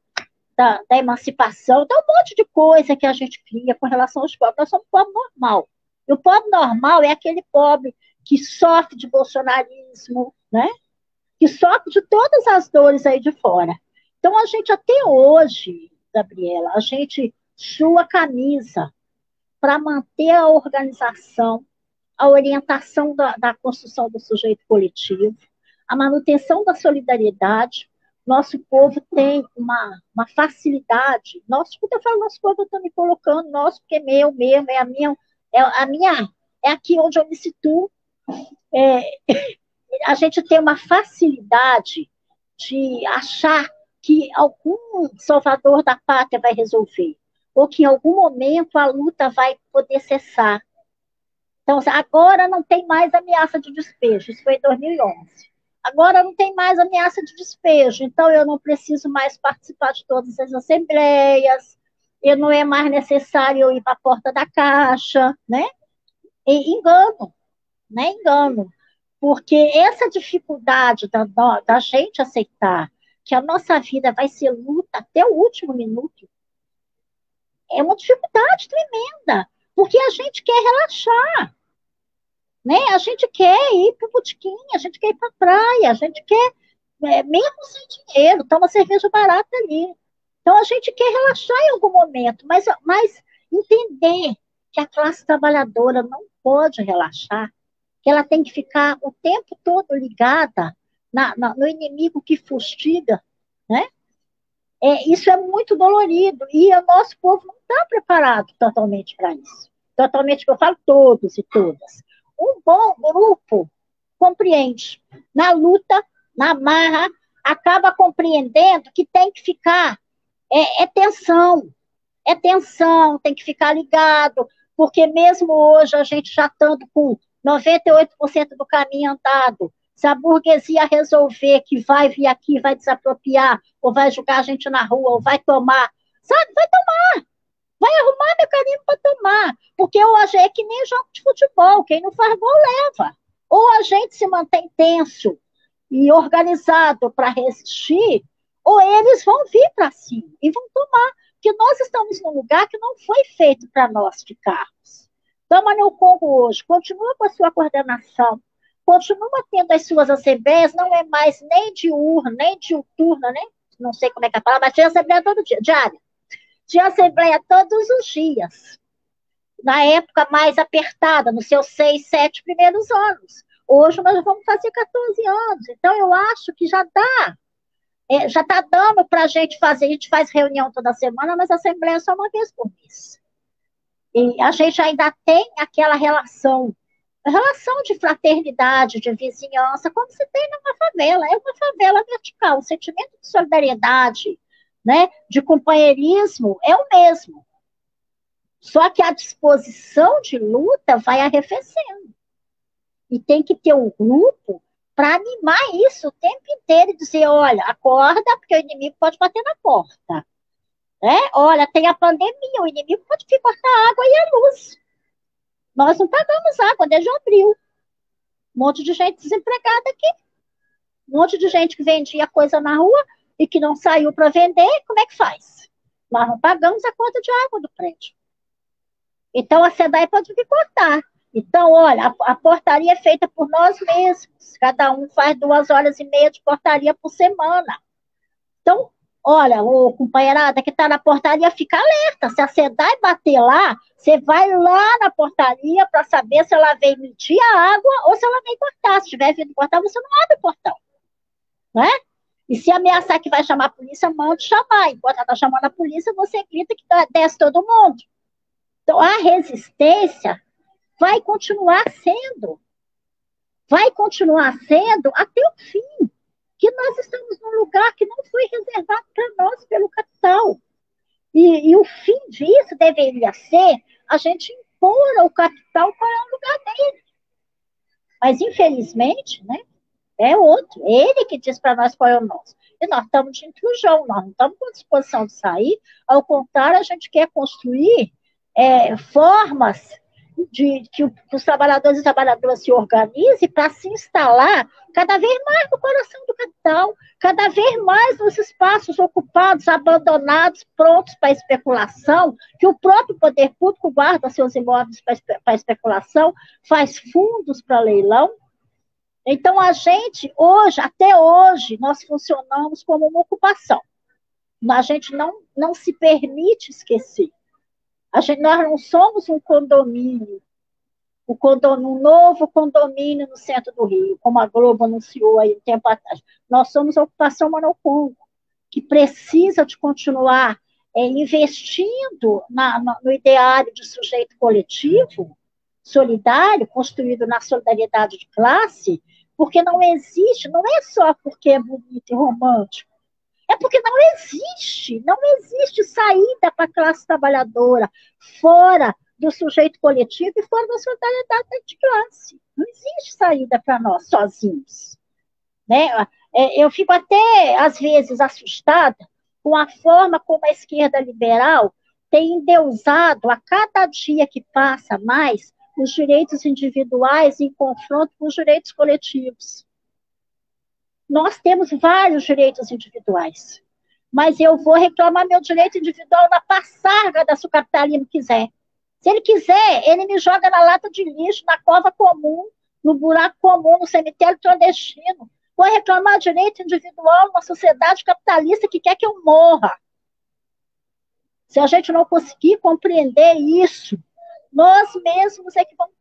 emancipação. Então, um monte de coisa que a gente cria com relação aos pobres. Nós somos pobre normal. E o pobre normal é aquele pobre que sofre de bolsonarismo, né? Que sofre de todas as dores aí de fora. Então, a gente até hoje, Gabriela, a gente sua a camisa para manter a organização, a orientação da construção do sujeito coletivo, a manutenção da solidariedade. Nosso povo tem uma facilidade. Quando eu falo nosso povo, eu estou me colocando nosso, porque é meu mesmo, é aqui onde eu me situo. A gente tem uma facilidade de achar que algum salvador da pátria vai resolver, ou que em algum momento a luta vai poder cessar. Então, agora não tem mais ameaça de despejo, isso foi em 2011. Agora não tem mais ameaça de despejo, então eu não preciso mais participar de todas as assembleias, não é mais necessário eu ir para a porta da Caixa, né? Engano, né? Engano. Porque essa dificuldade da gente aceitar que a nossa vida vai ser luta até o último minuto é uma dificuldade tremenda, porque a gente quer relaxar, né? A gente quer ir para o botequim, a gente quer ir para a praia, a gente quer, mesmo sem dinheiro, toma cerveja barata ali. Então, a gente quer relaxar em algum momento, mas entender que a classe trabalhadora não pode relaxar, que ela tem que ficar o tempo todo ligada no inimigo que fustiga, né? Isso é muito dolorido, e o nosso povo não está preparado totalmente para isso. Totalmente, que eu falo todos e todas. Um bom grupo compreende. Na luta, na marra, acaba compreendendo que tem que ficar tensão, É tensão, tem que ficar ligado, porque mesmo hoje a gente já estando com 98% do caminho andado, se a burguesia resolver que vai vir aqui, vai desapropriar, ou vai jogar a gente na rua, ou vai tomar, sabe? Vai arrumar mecanismo para tomar. Porque hoje é que nem jogo de futebol, quem não faz gol leva. Ou a gente se mantém tenso e organizado para resistir, ou eles vão vir para cima e vão tomar. Porque nós estamos num lugar que não foi feito para nós ficarmos. Então, Manuel Congo hoje continua com a sua coordenação, continua tendo as suas assembleias, não é mais nem diurna, nem diuturna, nem, não sei como é que é a palavra, mas tinha assembleia todo dia, diária. Tinha assembleia todos os dias. Na época mais apertada, nos seus 6, 7 primeiros anos. Hoje nós vamos fazer 14 anos. Então, eu acho que já dá. Já está dando para a gente fazer. A gente faz reunião toda semana, mas a assembleia é só uma vez por mês. E a gente ainda tem aquela relação de fraternidade, de vizinhança, como se tem numa favela. É uma favela vertical. O sentimento de solidariedade, né, de companheirismo é o mesmo. Só que a disposição de luta vai arrefecendo. E tem que ter um grupo para animar isso o tempo inteiro e dizer, olha, acorda, porque o inimigo pode bater na porta. Né? Olha, tem a pandemia, o inimigo pode vir cortar a água e a luz. Nós não pagamos água desde abril. Um monte de gente desempregada aqui. Um monte de gente que vendia coisa na rua e que não saiu para vender, como é que faz? Nós não pagamos a conta de água do prédio. Então, a SEDAI pode vir cortar. Então, olha, a portaria é feita por nós mesmos. Cada um faz 2h30 de portaria por semana. Então, olha, ô companheirada que está na portaria, fica alerta. Se a SEDAI bater lá, você vai lá na portaria para saber se ela vem medir a água ou se ela vem cortar. Se estiver vindo cortar, você não abre o portão. Né? E se ameaçar que vai chamar a polícia, mande chamar. Enquanto ela está chamando a polícia, você grita que desce todo mundo. Então, a resistência vai continuar sendo até o fim, que nós estamos num lugar que não foi reservado para nós pelo capital. E o fim disso deveria ser a gente impor ao capital qual é o lugar dele. Mas, infelizmente, né, é outro. Ele que diz para nós qual é o nosso. E nós estamos de intrusão, nós não estamos com disposição de sair. Ao contrário, a gente quer construir formas de que os trabalhadores e trabalhadoras se organizem para se instalar cada vez mais no coração do capital, cada vez mais nos espaços ocupados, abandonados, prontos para especulação, que o próprio poder público guarda seus imóveis para especulação, faz fundos para leilão. Então, a gente, até hoje, nós funcionamos como uma ocupação. A gente não se permite esquecer. Nós não somos um condomínio, um novo condomínio no centro do Rio, como a Globo anunciou aí um tempo atrás. Nós somos a ocupação Manuel Congo, que precisa de continuar investindo no ideário de sujeito coletivo, solidário, construído na solidariedade de classe, porque não existe, não é só porque é bonito e romântico, é porque não existe saída para a classe trabalhadora fora do sujeito coletivo e fora da solidariedade de classe. Não existe saída para nós sozinhos. Né? Eu fico até, às vezes, assustada com a forma como a esquerda liberal tem endeusado a cada dia que passa mais os direitos individuais em confronto com os direitos coletivos. Nós temos vários direitos individuais, mas eu vou reclamar meu direito individual na passarga se o capitalismo quiser. Se ele quiser, ele me joga na lata de lixo, na cova comum, no buraco comum, no cemitério clandestino. Vou reclamar direito individual numa sociedade capitalista que quer que eu morra. Se a gente não conseguir compreender isso, nós mesmos é que vamos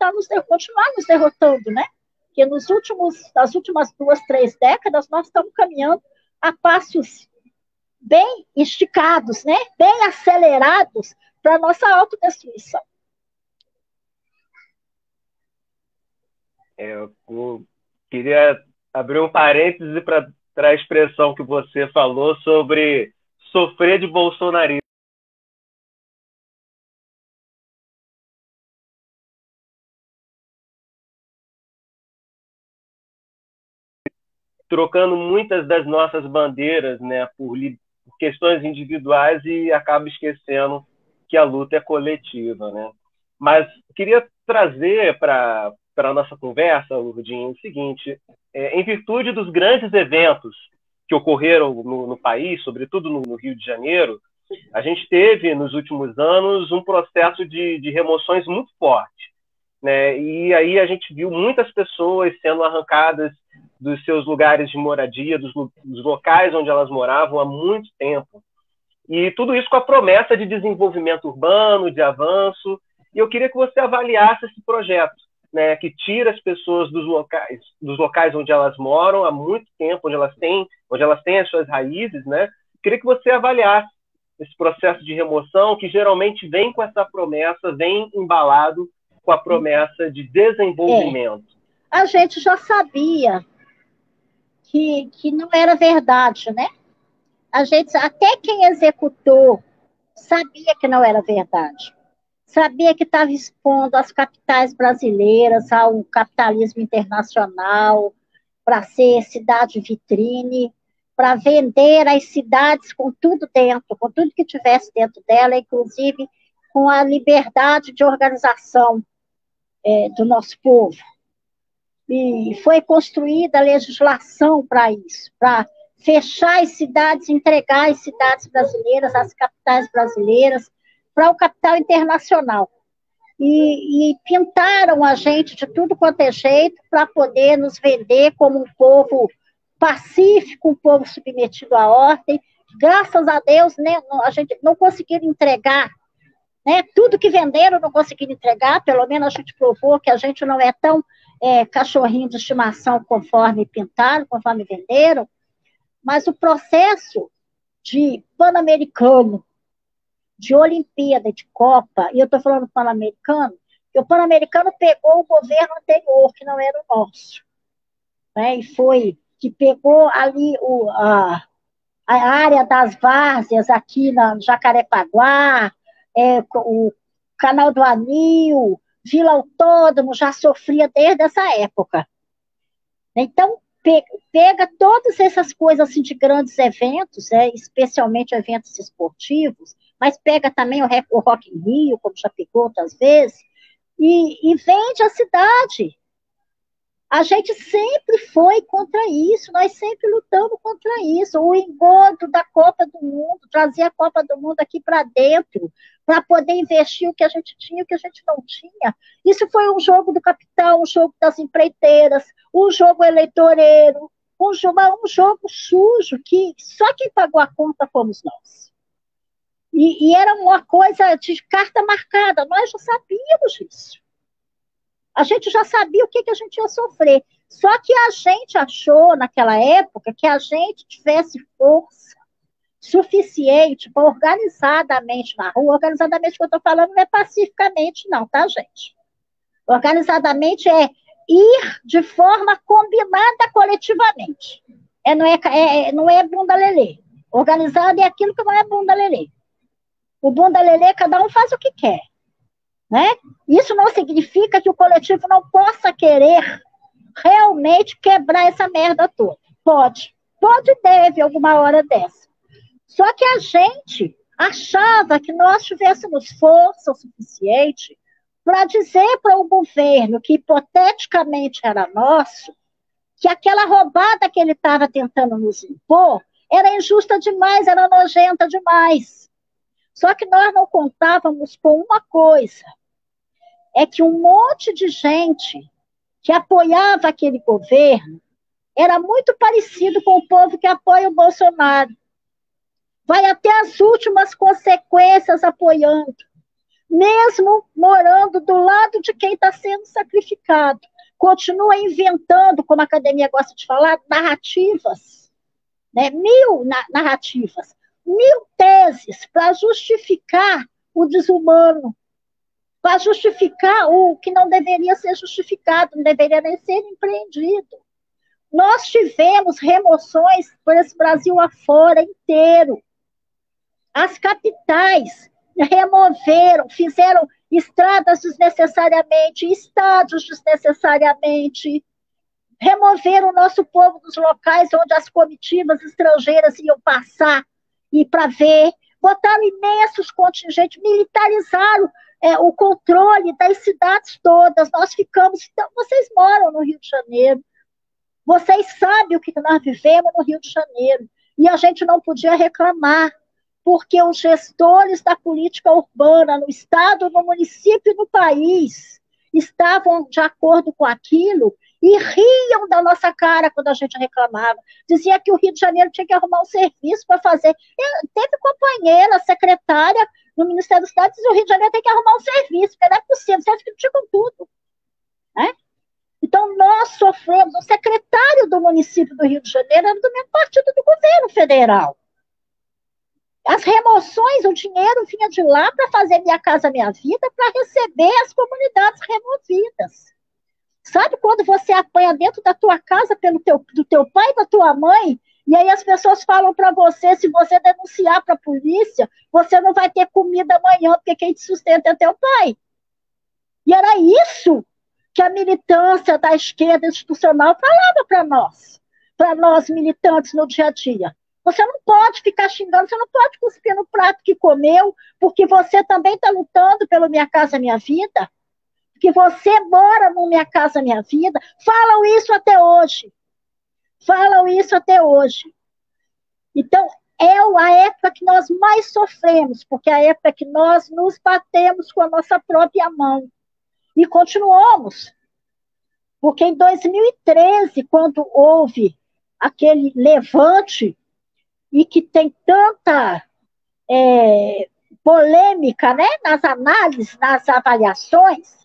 continuar nos derrotando, né? Porque nas últimas 2, 3 décadas, nós estamos caminhando a passos bem esticados, né? Bem acelerados para a nossa autodestruição. Eu queria abrir um parêntese para a expressão que você falou sobre sofrer de bolsonarismo. trocando muitas das nossas bandeiras, né, por questões individuais e acaba esquecendo que a luta é coletiva, né? Mas queria trazer para a nossa conversa, Lourdinha, o seguinte: em virtude dos grandes eventos que ocorreram no país, sobretudo no Rio de Janeiro, a gente teve, nos últimos anos, um processo de remoções muito forte, né? E aí a gente viu muitas pessoas sendo arrancadas dos seus lugares de moradia, dos locais onde elas moravam há muito tempo. E tudo isso com a promessa de desenvolvimento urbano, de avanço. E eu queria que você avaliasse esse projeto, né, que tira as pessoas dos locais onde elas moram há muito tempo, onde elas têm as suas raízes, né? Queria que você avaliasse esse processo de remoção, que geralmente vem com essa promessa, vem embalado com a promessa de desenvolvimento. A gente já sabia que não era verdade, né? Até quem executou sabia que não era verdade. Sabia que estava expondo as capitais brasileiras ao capitalismo internacional, para ser cidade vitrine, para vender as cidades com tudo dentro, com tudo que tivesse dentro dela, inclusive com a liberdade de organização do nosso povo. E foi construída a legislação para isso, para fechar as cidades, entregar as cidades brasileiras, as capitais brasileiras, para o capital internacional. E pintaram a gente de tudo quanto é jeito para poder nos vender como um povo pacífico, um povo submetido à ordem. Graças a Deus, né, a gente não conseguiram entregar, né, tudo que venderam não conseguiram entregar, pelo menos a gente provou que a gente não é tão cachorrinho de estimação conforme pintaram, conforme venderam, mas o processo de Pan-Americano, de Olimpíada, de Copa, e eu estou falando Pan-Americano, porque o Pan-Americano pegou o governo anterior, que não era o nosso, né, e que pegou ali a área das várzeas aqui na Jacarepaguá, o Canal do Anil, Vila Autódromo, já sofria desde essa época. Então, pega todas essas coisas assim, de grandes eventos, especialmente eventos esportivos, mas pega também o Rock in Rio, como já pegou outras vezes, e vende a cidade. A gente sempre foi contra isso, nós sempre lutamos contra isso. O engodo da Copa do Mundo, trazer a Copa do Mundo aqui para dentro, para poder investir o que a gente tinha e o que a gente não tinha. Isso foi um jogo do capital, um jogo das empreiteiras, um jogo eleitoreiro, um jogo sujo, que só quem pagou a conta fomos nós. E era uma coisa de carta marcada, nós já sabíamos disso. A gente já sabia o que a gente ia sofrer. Só que a gente achou, naquela época, que a gente tivesse força suficiente para organizadamente na rua. Organizadamente, que eu estou falando, não é pacificamente, não, tá, gente? Organizadamente é ir de forma combinada coletivamente. Não é bunda lelê. Organizado é aquilo que não é bunda lelê. O bunda lelê, cada um faz o que quer. Né? Isso não significa que o coletivo não possa querer realmente quebrar essa merda toda. Pode e deve alguma hora dessa. Só que a gente achava que nós tivéssemos força o suficiente para dizer para o governo, que hipoteticamente era nosso, que aquela roubada que ele estava tentando nos impor era injusta demais, era nojenta demais. Só que nós não contávamos com uma coisa, é que um monte de gente que apoiava aquele governo era muito parecido com o povo que apoia o Bolsonaro. Vai até as últimas consequências apoiando, mesmo morando do lado de quem está sendo sacrificado. Continua inventando, como a academia gosta de falar, narrativas, né? 1000 narrativas, 1000 teses para justificar o desumano, para justificar o que não deveria ser justificado, não deveria nem ser empreendido. Nós tivemos remoções por esse Brasil afora inteiro. As capitais removeram, fizeram estradas desnecessariamente, estádios desnecessariamente, removeram o nosso povo dos locais onde as comitivas estrangeiras iam passar e para ver, botaram imensos contingentes, militarizaram o controle das cidades todas. Nós ficamos... Então, vocês moram no Rio de Janeiro, vocês sabem o que nós vivemos no Rio de Janeiro, e a gente não podia reclamar, porque os gestores da política urbana no estado, no município e no país estavam de acordo com aquilo e riam da nossa cara quando a gente reclamava. Dizia que o Rio de Janeiro tinha que arrumar um serviço para fazer. Teve companheira, secretária no Ministério do Estado, dizia que o Rio de Janeiro tem que arrumar um serviço, porque não é possível, vocês criticam tudo. Né? Então, nós sofremos. O secretário do município do Rio de Janeiro era do mesmo partido do governo federal. As remoções, o dinheiro vinha de lá para fazer Minha Casa Minha Vida, para receber as comunidades removidas. Sabe quando você apanha dentro da tua casa do teu pai e da tua mãe, e aí as pessoas falam para você, se você denunciar para a polícia, você não vai ter comida amanhã, porque quem te sustenta é teu pai. E era isso que a militância da esquerda institucional falava para nós militantes no dia a dia. Você não pode ficar xingando, você não pode cuspir no prato que comeu, porque você também está lutando pelo Minha Casa Minha Vida, porque você mora no Minha Casa Minha Vida. Falam isso até hoje. Falam isso até hoje. Então, é a época que nós mais sofremos, porque é a época que nós nos batemos com a nossa própria mão. E continuamos. Porque em 2013, quando houve aquele levante, e que tem tanta polêmica, né, nas análises, nas avaliações,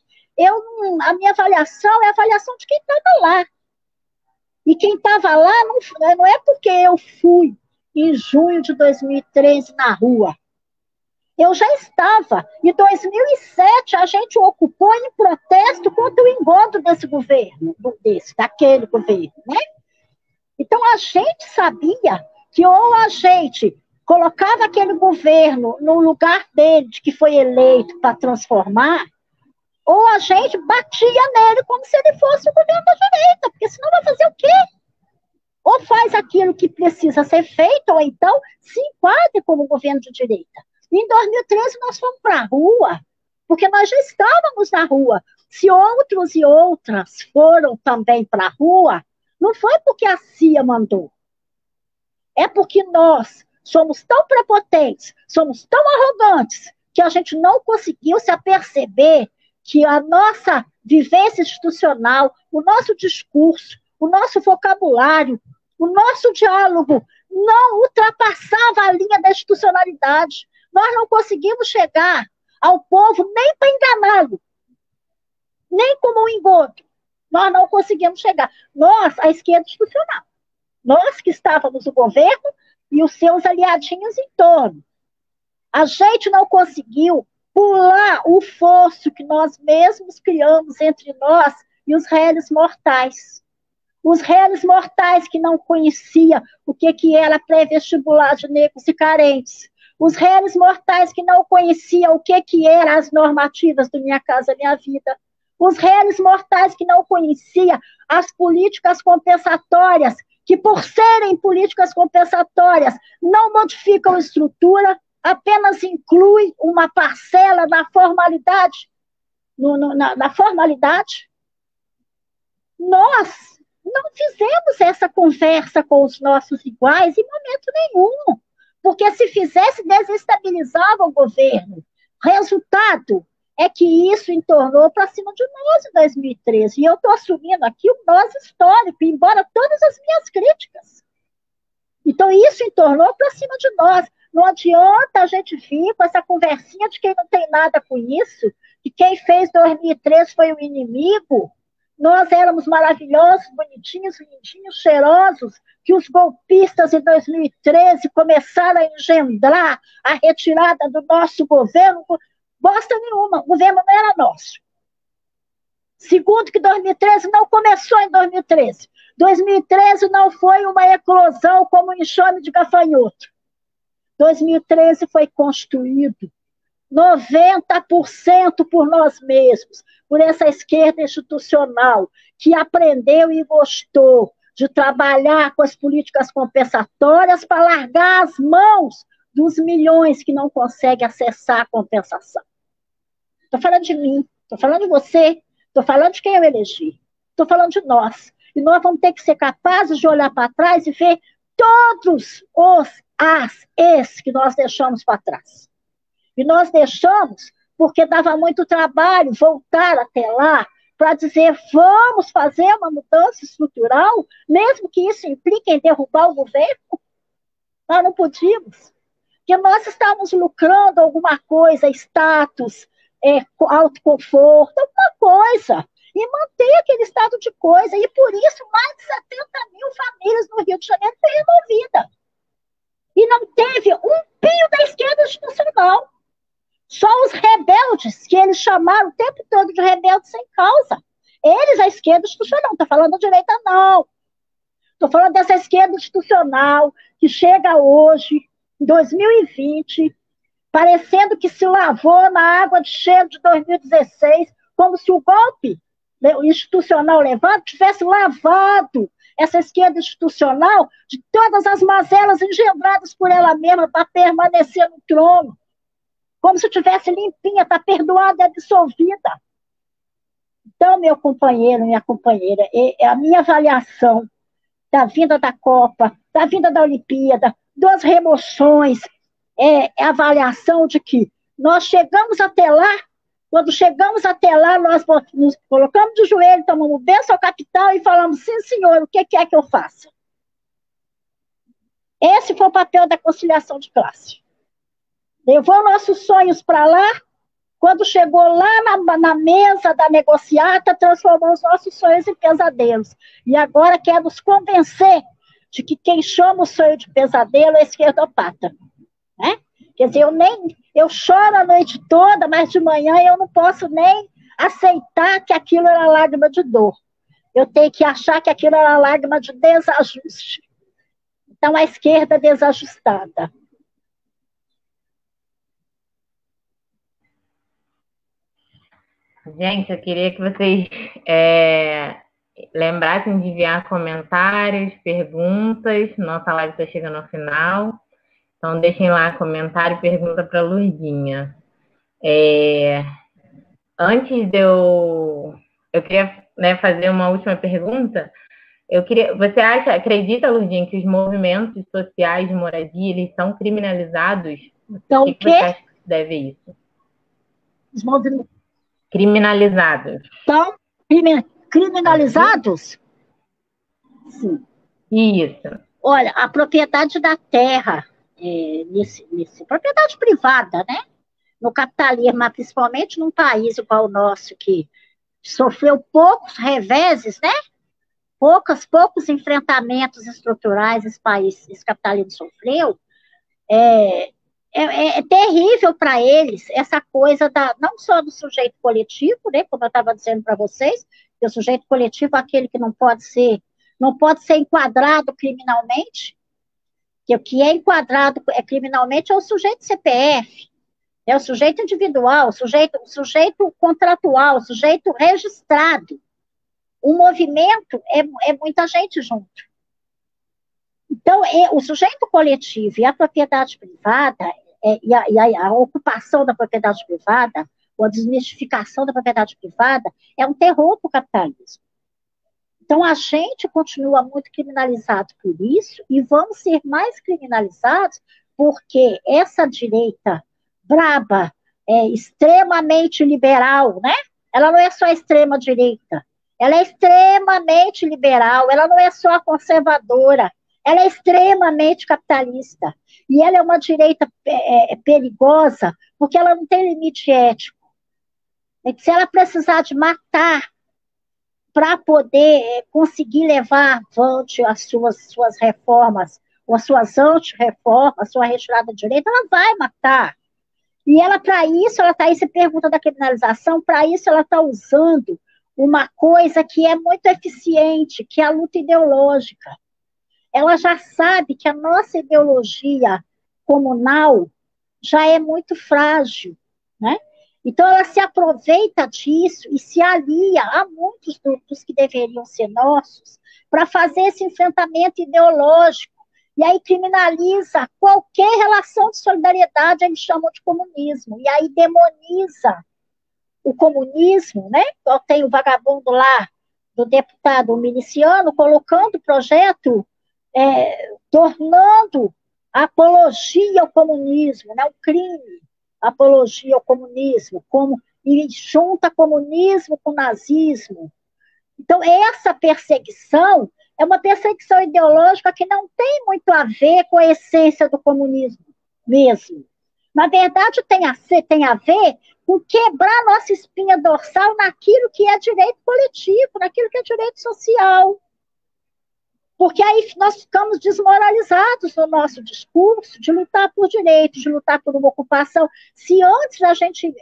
a minha avaliação é a avaliação de quem estava lá. E quem estava lá não é porque eu fui em junho de 2013 na rua. Eu já estava. Em 2007, a gente ocupou em protesto contra o engodo desse governo, daquele governo, né? Então, a gente sabia que ou a gente colocava aquele governo no lugar dele, que foi eleito para transformar, ou a gente batia nele como se ele fosse o governo da direita, porque senão vai fazer o quê? Ou faz aquilo que precisa ser feito, ou então se enquadre como governo de direita. Em 2013, nós fomos para a rua, porque nós já estávamos na rua. Se outros e outras foram também para a rua, não foi porque a CIA mandou. É porque nós somos tão prepotentes, somos tão arrogantes, que a gente não conseguiu se aperceber que a nossa vivência institucional, o nosso discurso, o nosso vocabulário, o nosso diálogo não ultrapassava a linha da institucionalidade. Nós não conseguimos chegar ao povo nem para enganá-lo, nem como um engodo. Nós não conseguimos chegar. Nós, a esquerda institucional. Nós que estávamos no governo e os seus aliadinhos em torno. A gente não conseguiu pular o fosso que nós mesmos criamos entre nós e os réis mortais. Os réis mortais que não conheciam o que era pré-vestibular de negros e carentes. Os réis mortais que não conheciam o que eram as normativas do Minha Casa Minha Vida. Os réis mortais que não conheciam as políticas compensatórias, que por serem políticas compensatórias não modificam a estrutura, apenas inclui uma parcela na formalidade. Na formalidade. Nós não fizemos essa conversa com os nossos iguais em momento nenhum, porque se fizesse, desestabilizava o governo. Resultado é que isso entornou para cima de nós em 2013. E eu estou assumindo aqui o nós histórico, embora todas as minhas críticas. Então, isso entornou para cima de nós. Não adianta a gente vir com essa conversinha de quem não tem nada com isso, que quem fez 2013 foi o inimigo. Nós éramos maravilhosos, bonitinhos, lindinhos, cheirosos, que os golpistas em 2013 começaram a engendrar a retirada do nosso governo. Bosta nenhuma, o governo não era nosso. Segundo, que 2013 não começou em 2013. 2013 não foi uma eclosão como um enxame de gafanhoto. 2013 foi construído 90% por nós mesmos, por essa esquerda institucional que aprendeu e gostou de trabalhar com as políticas compensatórias para largar as mãos dos milhões que não conseguem acessar a compensação. Estou falando de mim, estou falando de você, estou falando de quem eu elegi, estou falando de nós. E nós vamos ter que ser capazes de olhar para trás e ver todos os que nós deixamos para trás. E nós deixamos porque dava muito trabalho voltar até lá para dizer, vamos fazer uma mudança estrutural, mesmo que isso implique em derrubar o governo. Nós não podíamos. Porque nós estávamos lucrando alguma coisa, status, autoconforto, alguma coisa. E manter aquele estado de coisa. E por isso, mais de 70 mil famílias no Rio de Janeiro foi removida. E não teve um pio da esquerda institucional. Só os rebeldes, que eles chamaram o tempo todo de rebeldes sem causa. Eles, a esquerda institucional, não estou falando da direita, não. Estou falando dessa esquerda institucional que chega hoje, em 2020, parecendo que se lavou na água de cheiro de 2016, como se o golpe institucional levado tivesse lavado essa esquerda institucional de todas as mazelas engendradas por ela mesma para permanecer no trono. Como se tivesse limpinha, está perdoada e absolvida. Então, meu companheiro, minha companheira, a minha avaliação da vinda da Copa, da vinda da Olimpíada, das remoções, é a avaliação de que nós chegamos até lá, quando chegamos até lá, nós nos colocamos de joelho, tomamos bênção ao capital e falamos, sim, senhor, o que quer que eu faça? Esse foi o papel da conciliação de classe. Levou nossos sonhos para lá, quando chegou lá na mesa da negociata, transformou os nossos sonhos em pesadelos. E agora quer nos convencer de que quem chama o sonho de pesadelo é esquerdopata. Né? Quer dizer, eu choro a noite toda, mas de manhã eu não posso nem aceitar que aquilo era lágrima de dor. Eu tenho que achar que aquilo era lágrima de desajuste. Então, a esquerda desajustada. Gente, eu queria que vocês lembrassem de enviar comentários, perguntas. Nossa live está chegando ao final. Então, deixem lá comentário e pergunta para a Lurdinha. Antes de eu queria fazer uma última pergunta. Você acredita, Lurdinha, que os movimentos sociais de moradia eles são criminalizados? Então, o que você acha que se deve a isso? Os movimentos criminalizados. Então, criminalizados? Sim. Isso. Olha, a propriedade da terra, propriedade privada, né? No capitalismo, mas principalmente num país igual o nosso, que sofreu poucos reveses, né? Poucos enfrentamentos estruturais esse capitalismo sofreu, é terrível para eles essa coisa não só do sujeito coletivo, né, como eu estava dizendo para vocês, que o sujeito coletivo é aquele que não pode ser enquadrado criminalmente, que o que é enquadrado criminalmente é o sujeito CPF, é o sujeito individual, o sujeito contratual, o sujeito registrado. O movimento é muita gente junto. Então, o sujeito coletivo e a propriedade privada, e a ocupação da propriedade privada, ou a desmistificação da propriedade privada, é um terror para o capitalismo. Então, a gente continua muito criminalizado por isso, e vamos ser mais criminalizados porque essa direita braba, extremamente liberal, né? Ela não é só extrema-direita, ela é extremamente liberal, ela não é só conservadora, ela é extremamente capitalista. E ela é uma direita perigosa, porque ela não tem limite ético. Se ela precisar de matar para poder conseguir levar avante as suas reformas, ou as suas anti-reformas, a sua retirada de direita, ela vai matar. E ela, para isso, ela está aí, se pergunta da criminalização, para isso ela está usando uma coisa que é muito eficiente, que é a luta ideológica. Ela já sabe que a nossa ideologia comunal já é muito frágil. né? Então, ela se aproveita disso e se alia a muitos dos que deveriam ser nossos para fazer esse enfrentamento ideológico. E aí criminaliza qualquer relação de solidariedade, eles chamam de comunismo. E aí demoniza o comunismo, né? Eu tenho o vagabundo lá, do deputado miliciano, colocando o projeto, tornando a apologia ao comunismo, né? O crime, apologia ao comunismo, e junta comunismo com nazismo. Então, essa perseguição é uma perseguição ideológica que não tem muito a ver com a essência do comunismo mesmo. Na verdade, tem a ver com quebrar nossa espinha dorsal naquilo que é direito coletivo, naquilo que é direito social. Porque aí nós ficamos desmoralizados no nosso discurso de lutar por direitos, de lutar por uma ocupação. Se antes a gente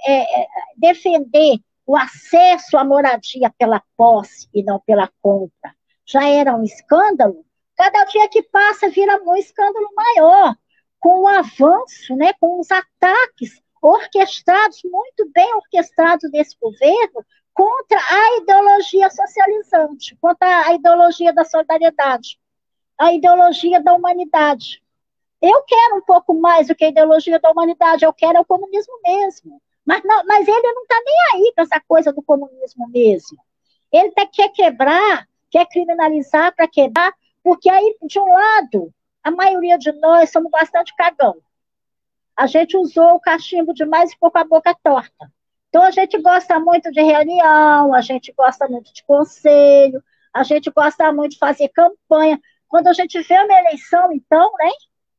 defender o acesso à moradia pela posse e não pela compra já era um escândalo, cada dia que passa vira um escândalo maior, com o avanço, né, com os ataques orquestrados, muito bem orquestrados desse governo, contra a ideologia socializante, contra a ideologia da solidariedade, a ideologia da humanidade. Eu quero um pouco mais do que a ideologia da humanidade, eu quero o comunismo mesmo. Mas ele não está nem aí com essa coisa do comunismo mesmo. Ele quer quebrar, quer criminalizar para quebrar, porque aí, de um lado, a maioria de nós somos bastante cagão. A gente usou o cachimbo demais e ficou com a boca torta. Então, a gente gosta muito de reunião, a gente gosta muito de conselho, a gente gosta muito de fazer campanha. Quando a gente vê uma eleição, então, né?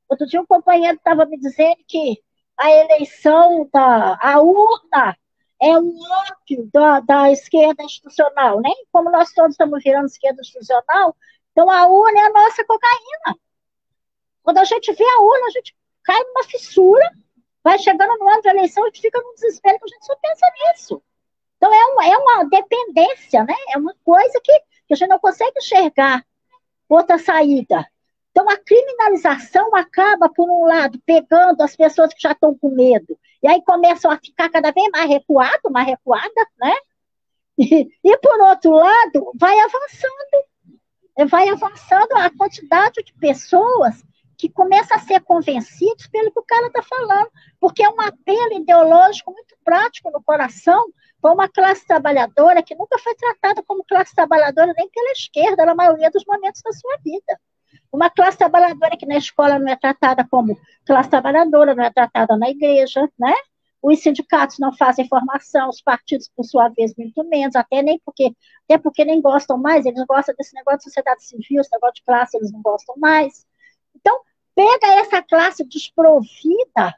Outro dia um companheiro estava me dizendo que a eleição, a urna, é um ópio da esquerda institucional, né? Como nós todos estamos virando esquerda institucional, então a urna é a nossa cocaína. Quando a gente vê a urna, a gente cai numa fissura, vai chegando no ano de eleição, a gente fica num desespero que a gente só pensa nisso. Então é uma dependência, né? É uma coisa que a gente não consegue enxergar outra saída. Então, a criminalização acaba, por um lado, pegando as pessoas que já estão com medo, e aí começam a ficar cada vez mais recuada, né? E por outro lado, vai avançando a quantidade de pessoas que começam a ser convencidos pelo que o cara está falando, porque é um apelo ideológico muito prático no coração para uma classe trabalhadora que nunca foi tratada como classe trabalhadora nem pela esquerda, na maioria dos momentos da sua vida. Uma classe trabalhadora que na escola não é tratada como classe trabalhadora, não é tratada na igreja, né? Os sindicatos não fazem formação, os partidos, por sua vez, muito menos, até porque nem gostam mais, eles gostam desse negócio de sociedade civil, esse negócio de classe, eles não gostam mais. Então, pega essa classe desprovida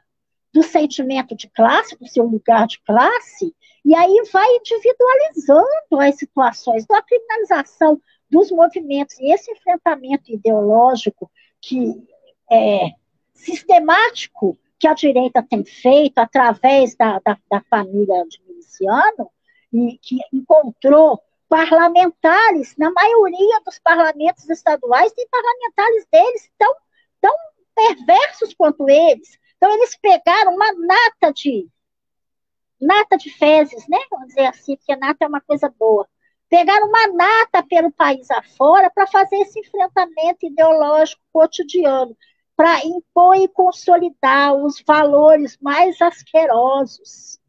do sentimento de classe, do seu lugar de classe, e aí vai individualizando as situações. Então, a criminalização dos movimentos e esse enfrentamento ideológico sistemático que a direita tem feito através da família de miliciano, e que encontrou parlamentares, na maioria dos parlamentos estaduais, tem parlamentares deles tão perversos quanto eles. Então, eles pegaram uma nata de fezes, né? Vamos dizer assim, porque nata é uma coisa boa. Pegaram uma nata pelo país afora para fazer esse enfrentamento ideológico cotidiano, para impor e consolidar os valores mais asquerosos.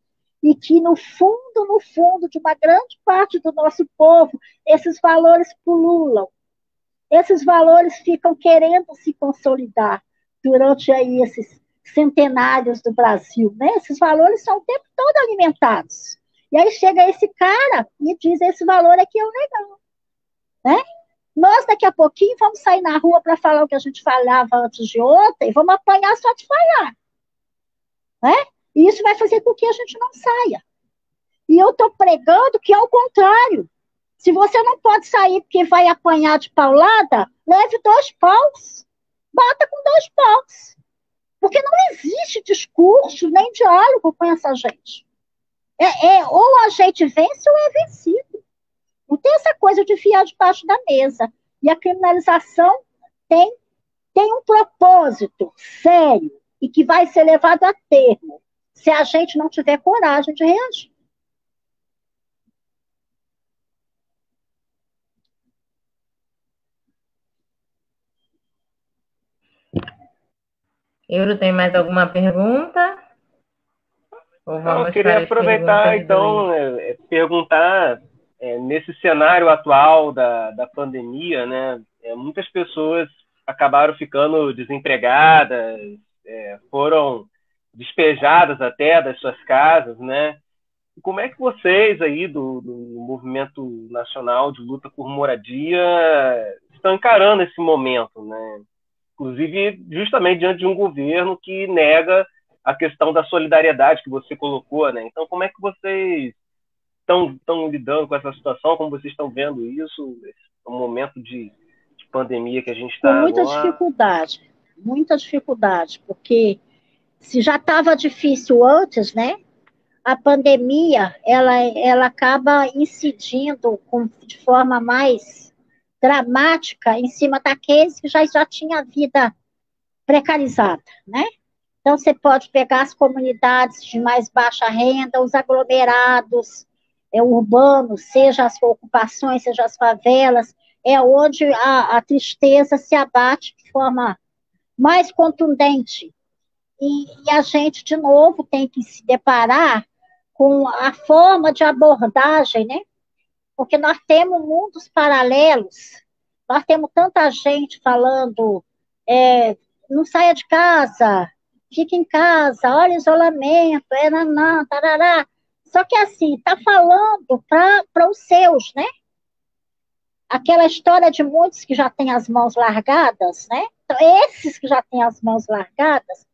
E que, no fundo de uma grande parte do nosso povo, esses valores pululam. Esses valores ficam querendo se consolidar durante aí esses centenários do Brasil, né? Esses valores são o tempo todo alimentados. E aí chega esse cara e diz: esse valor aqui é o legal, né? Nós, daqui a pouquinho, vamos sair na rua para falar o que a gente falava antes de ontem, vamos apanhar só de falar, né? E isso vai fazer com que a gente não saia. E eu estou pregando que é o contrário. Se você não pode sair porque vai apanhar de paulada, leve 2 paus. Bata com 2 paus. Porque não existe discurso nem diálogo com essa gente. Ou a gente vence ou é vencido. Não tem essa coisa de enfiar debaixo da mesa. E a criminalização tem um propósito sério e que vai ser levado a termo. se a gente não tiver coragem de reagir. Euro, tem mais alguma pergunta? Ou vamos Eu queria para as aproveitar, perguntas do então, perguntar, nesse cenário atual da pandemia, né, muitas pessoas acabaram ficando desempregadas, foram despejadas até das suas casas, né? E como é que vocês aí do Movimento Nacional de Luta por Moradia estão encarando esse momento, né? Inclusive, justamente diante de um governo que nega a questão da solidariedade que você colocou, né? Então, como é que vocês estão lidando com essa situação? Como vocês estão vendo isso? Esse momento de pandemia que a gente Com está agora? muita dificuldade, porque se já estava difícil antes, né? A pandemia, ela acaba incidindo de forma mais dramática em cima daqueles que já tinham a vida precarizada, né? Então, você pode pegar as comunidades de mais baixa renda, os aglomerados urbanos, seja as ocupações, seja as favelas, é onde a tristeza se abate de forma mais contundente. E a gente, de novo, tem que se deparar com a forma de abordagem, né? Porque nós temos mundos paralelos, nós temos tanta gente falando, não saia de casa, fique em casa, olha o isolamento, nanã, tarará. Só que assim, está falando para os seus, né? Aquela história de muitos que já têm as mãos largadas, né? Então, esses que já têm as mãos largadas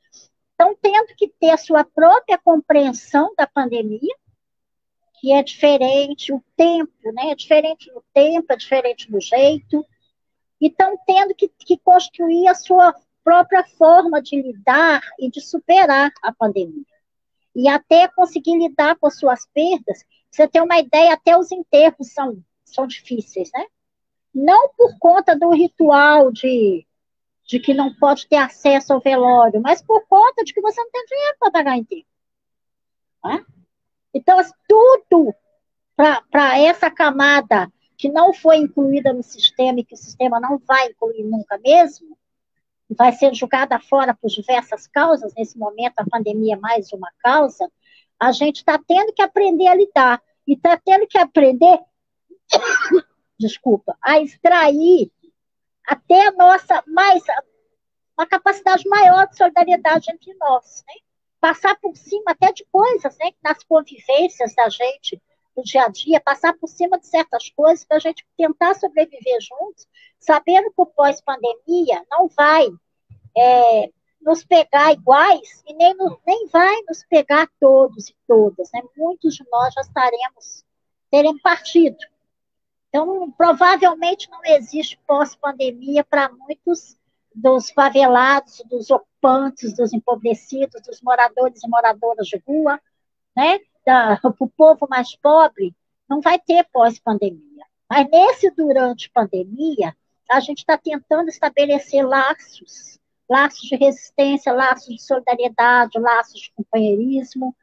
estão tendo que ter a sua própria compreensão da pandemia, que é diferente, o tempo, né? É diferente no tempo, é diferente no jeito, e estão tendo que construir a sua própria forma de lidar e de superar a pandemia. E até conseguir lidar com as suas perdas. Você tem uma ideia, até os enterros são difíceis, né? Não por conta do ritual de que não pode ter acesso ao velório, mas por conta de que você não tem dinheiro para pagar enterro. Né? Então, tudo para essa camada que não foi incluída no sistema e que o sistema não vai incluir nunca mesmo, vai ser julgada fora por diversas causas, nesse momento a pandemia é mais uma causa, a gente está tendo que aprender a lidar, e está tendo que aprender, desculpa, a extrair até a nossa, uma capacidade maior de solidariedade entre nós, né? Passar por cima até de coisas, né? Nas convivências da gente, no dia a dia, passar por cima de certas coisas para a gente tentar sobreviver juntos, sabendo que o pós-pandemia não vai nos pegar iguais e nem vai nos pegar todos e todas, né? Muitos de nós já teremos partido. Então, provavelmente não existe pós-pandemia para muitos dos favelados, dos ocupantes, dos empobrecidos, dos moradores e moradoras de rua, né? Para o povo mais pobre, não vai ter pós-pandemia. Mas durante a pandemia, a gente está tentando estabelecer laços de resistência, laços de solidariedade, laços de companheirismo,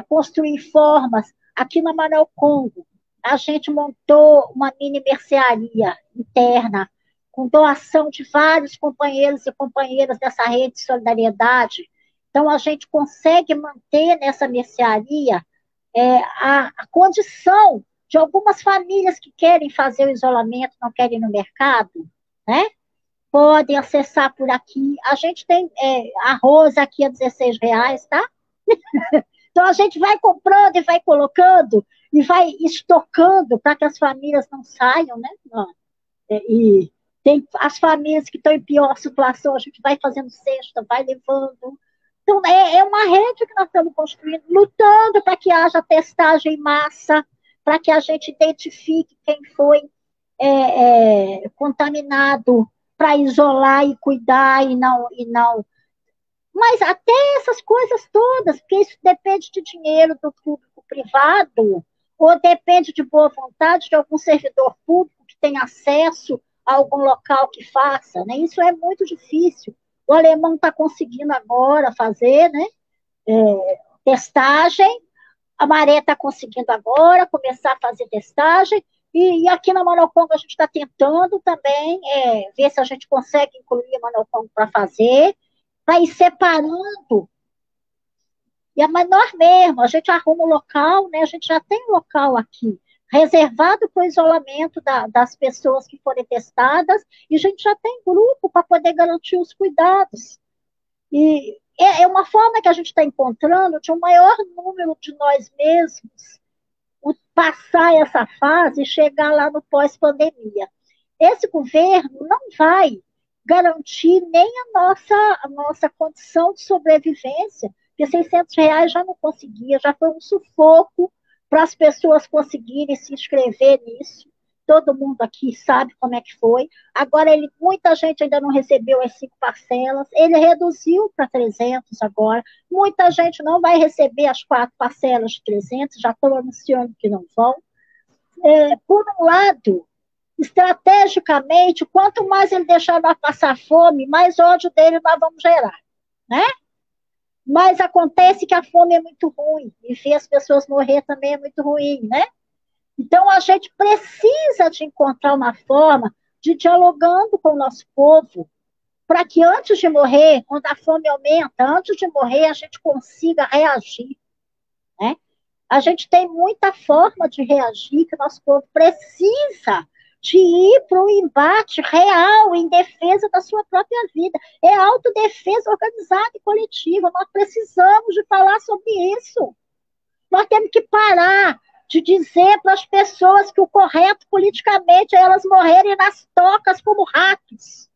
construir formas. Aqui no Manuel Congo, a gente montou uma mini mercearia interna, com doação de vários companheiros e companheiras dessa rede de solidariedade. Então, a gente consegue manter nessa mercearia a condição de algumas famílias que querem fazer o isolamento, não querem ir no mercado, né? Podem acessar por aqui. A gente tem arroz aqui a R$ 16, tá? Então a gente vai comprando e vai colocando e vai estocando para que as famílias não saiam, né? E tem as famílias que estão em pior situação, a gente vai fazendo cesta, vai levando. Então, é uma rede que nós estamos construindo, lutando para que haja testagem em massa, para que a gente identifique quem foi contaminado, para isolar e cuidar e não. Mas até essas coisas todas, porque isso depende de dinheiro do público privado, ou depende de boa vontade de algum servidor público que tenha acesso a algum local que faça, né? Isso é muito difícil. O alemão está conseguindo agora fazer, né? testagem, a Maré está conseguindo agora começar a fazer testagem, e aqui na Monocongô a gente está tentando também ver se a gente consegue incluir a Monocongô para fazer, para ir separando. E é menor mesmo, a gente arruma um local, né? A gente já tem um local aqui, reservado para o isolamento das pessoas que forem testadas, e a gente já tem grupo para poder garantir os cuidados. E é uma forma que a gente está encontrando de um maior número de nós mesmos passar essa fase e chegar lá no pós-pandemia. Esse governo não vai garantir nem a nossa condição de sobrevivência, porque R$ 600 já não conseguia, já foi um sufoco para as pessoas conseguirem se inscrever nisso. Todo mundo aqui sabe como é que foi. Agora, muita gente ainda não recebeu as 5 parcelas. Ele reduziu para 300 agora. Muita gente não vai receber as 4 parcelas de 300, já estão anunciando que não vão. Por um lado, estrategicamente, quanto mais ele deixar nós passar fome, mais ódio dele nós vamos gerar, né? Mas acontece que a fome é muito ruim, e ver as pessoas morrer também é muito ruim, né? Então, a gente precisa de encontrar uma forma de dialogando com o nosso povo, para que antes de morrer, quando a fome aumenta, antes de morrer, a gente consiga reagir, né? A gente tem muita forma de reagir, que o nosso povo precisa de ir para um embate real em defesa da sua própria vida. É autodefesa organizada e coletiva. Nós precisamos de falar sobre isso. Nós temos que parar de dizer para as pessoas que o correto politicamente é elas morrerem nas tocas como ratos.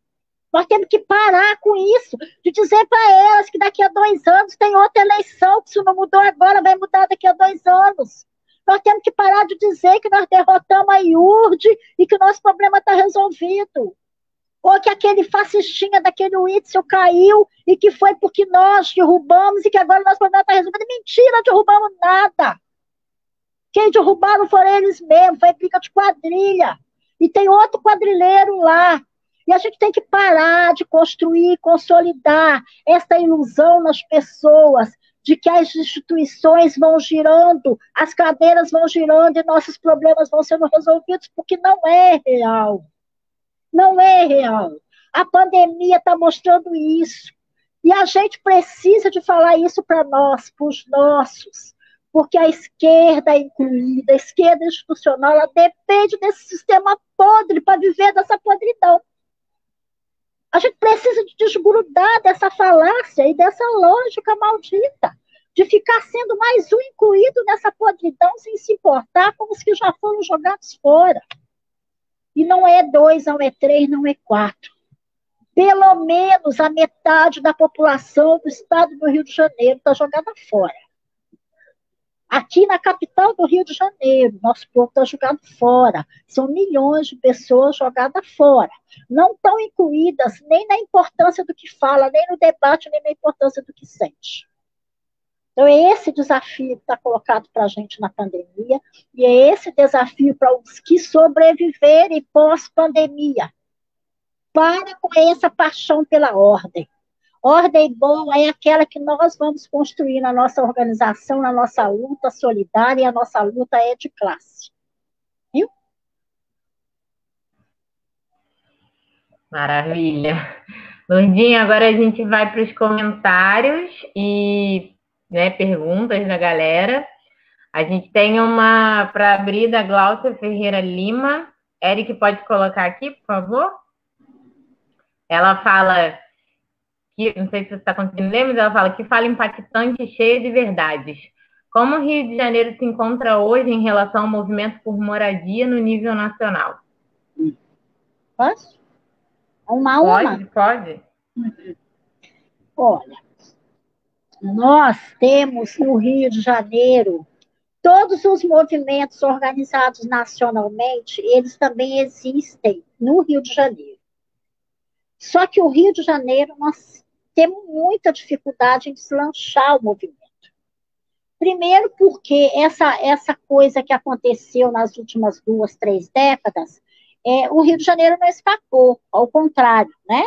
Nós temos que parar com isso, de dizer para elas que daqui a 2 anos tem outra eleição, que se não mudou agora, vai mudar daqui a 2 anos. Nós temos que parar de dizer que nós derrotamos a IURD e que o nosso problema está resolvido. Ou que aquele fascistinha daquele Witzel caiu e que foi porque nós derrubamos e que agora o nosso problema está resolvido. Mentira, derrubamos nada. Quem derrubaram foram eles mesmos, foi briga de quadrilha. E tem outro quadrilheiro lá. E a gente tem que parar de construir, consolidar essa ilusão nas pessoas de que as instituições vão girando, as cadeiras vão girando e nossos problemas vão sendo resolvidos, porque não é real. Não é real. A pandemia está mostrando isso. E a gente precisa de falar isso para nós, para os nossos, porque a esquerda incluída, a esquerda institucional, ela depende desse sistema podre para viver dessa podridão. A gente precisa de desgrudar dessa falácia e dessa lógica maldita, de ficar sendo mais um incluído nessa podridão sem se importar com os que já foram jogados fora. E não é 2, não é 3, não é 4. Pelo menos a metade da população do estado do Rio de Janeiro está jogada fora. Aqui na capital do Rio de Janeiro, nosso povo está jogado fora. São milhões de pessoas jogadas fora. Não estão incluídas nem na importância do que fala, nem no debate, nem na importância do que sente. Então, é esse desafio que está colocado para a gente na pandemia, e é esse desafio para os que sobreviverem pós-pandemia. Para com essa paixão pela ordem. Ordem boa é aquela que nós vamos construir na nossa organização, na nossa luta solidária, e a nossa luta é de classe. Viu? Maravilha. Lourdinha, agora a gente vai para os comentários e perguntas da galera. A gente tem uma para abrir da Glaucia Ferreira Lima. Eric, pode colocar aqui, por favor? Ela fala... que, não sei se você está conseguindo ler, mas ela fala que fala impactante e cheia de verdades. Como o Rio de Janeiro se encontra hoje em relação ao movimento por moradia no nível nacional? Posso? Uma a uma? Pode. Olha, nós temos no Rio de Janeiro, todos os movimentos organizados nacionalmente, eles também existem no Rio de Janeiro. Só que o Rio de Janeiro, nós temos muita dificuldade em deslanchar o movimento. Primeiro porque essa coisa que aconteceu nas últimas 2, 3 décadas, o Rio de Janeiro não escapou, ao contrário, né?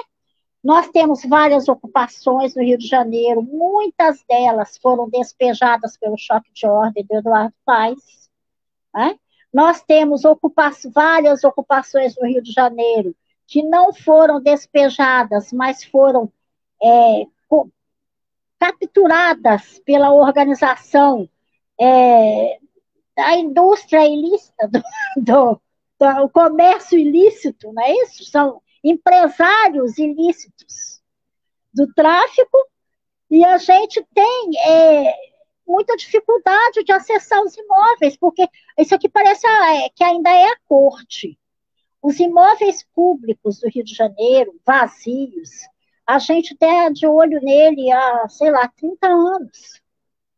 Nós temos várias ocupações no Rio de Janeiro, muitas delas foram despejadas pelo choque de ordem do Eduardo Paes, né? Nós temos várias ocupações no Rio de Janeiro que não foram despejadas, mas foram é, capturadas pela organização da indústria ilícita, do comércio ilícito, não é isso? São empresários ilícitos do tráfico, e a gente tem muita dificuldade de acessar os imóveis, porque isso aqui parece que ainda é a corte. Os imóveis públicos do Rio de Janeiro, vazios, a gente está de olho nele há, sei lá, 30 anos.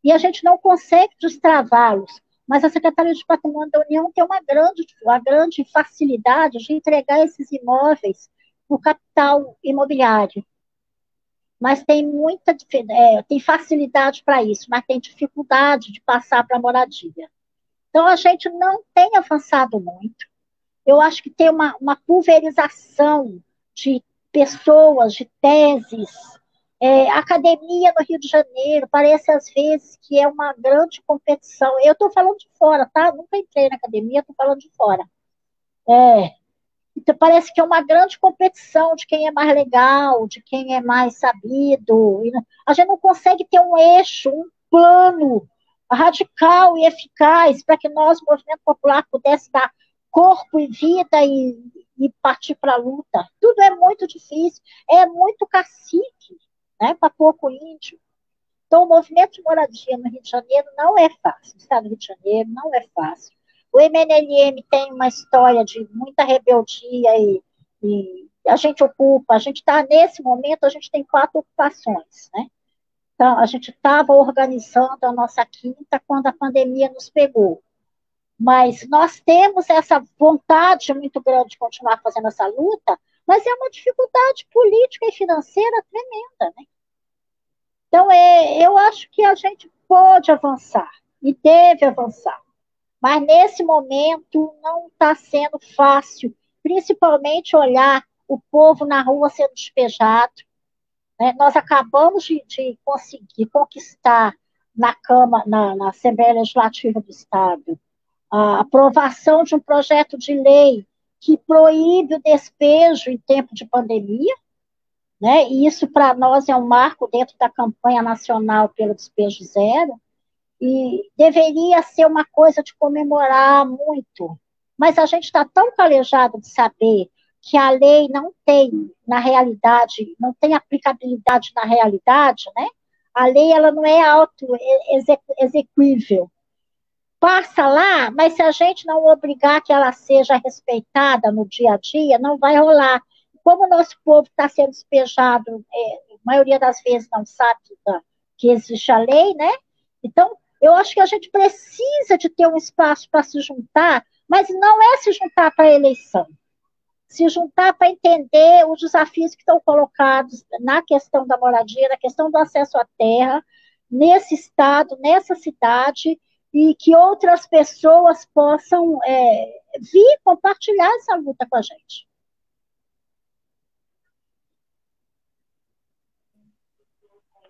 E a gente não consegue destravá-los. Mas a Secretaria de Patrimônio da União tem uma grande facilidade de entregar esses imóveis no capital imobiliário. Mas tem tem facilidade para isso, mas tem dificuldade de passar para a moradia. Então, a gente não tem avançado muito. Eu acho que tem uma pulverização de pessoas, de teses. Academia no Rio de Janeiro, parece às vezes que é uma grande competição. Eu estou falando de fora, tá? Nunca entrei na academia, estou falando de fora. Então, parece que é uma grande competição de quem é mais legal, de quem é mais sabido. A gente não consegue ter um eixo, um plano radical e eficaz para que nós, movimento popular, pudesse dar corpo e vida e partir para a luta. Tudo é muito difícil, é muito cacique, né, para pouco índio. Então, o movimento de moradia no Rio de Janeiro não é fácil. O Estado do Rio de Janeiro não é fácil. O MNLM tem uma história de muita rebeldia e a gente ocupa. A gente está, nesse momento, a gente tem 4 ocupações, né? Então, a gente estava organizando a nossa quinta quando a pandemia nos pegou. Mas nós temos essa vontade muito grande de continuar fazendo essa luta, mas é uma dificuldade política e financeira tremenda, né? Então, eu acho que a gente pode avançar e deve avançar, mas nesse momento não está sendo fácil, principalmente olhar o povo na rua sendo despejado, né? Nós acabamos de conseguir conquistar na Assembleia Legislativa do Estado a aprovação de um projeto de lei que proíbe o despejo em tempo de pandemia, né? E isso, para nós, é um marco dentro da campanha nacional pelo despejo zero, e deveria ser uma coisa de comemorar muito. Mas a gente está tão calejado de saber que a lei não tem, na realidade, não tem aplicabilidade na realidade, né? A lei ela não é auto-execuível. Passa lá, mas se a gente não obrigar que ela seja respeitada no dia a dia, não vai rolar. Como o nosso povo está sendo despejado, a maioria das vezes não sabe que existe a lei, né? Então, eu acho que a gente precisa de ter um espaço para se juntar, mas não é se juntar para a eleição. Se juntar para entender os desafios que estão colocados na questão da moradia, na questão do acesso à terra, nesse estado, nessa cidade, e que outras pessoas possam vir compartilhar essa luta com a gente.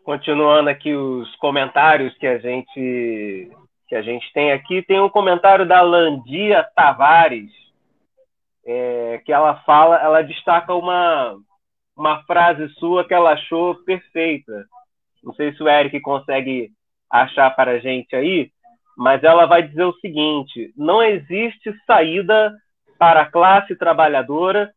Continuando aqui os comentários que a gente tem aqui, tem um comentário da Landia Tavares, que ela destaca uma frase sua que ela achou perfeita. Não sei se o Eric consegue achar para a gente aí, mas ela vai dizer o seguinte: não existe saída para a classe trabalhadora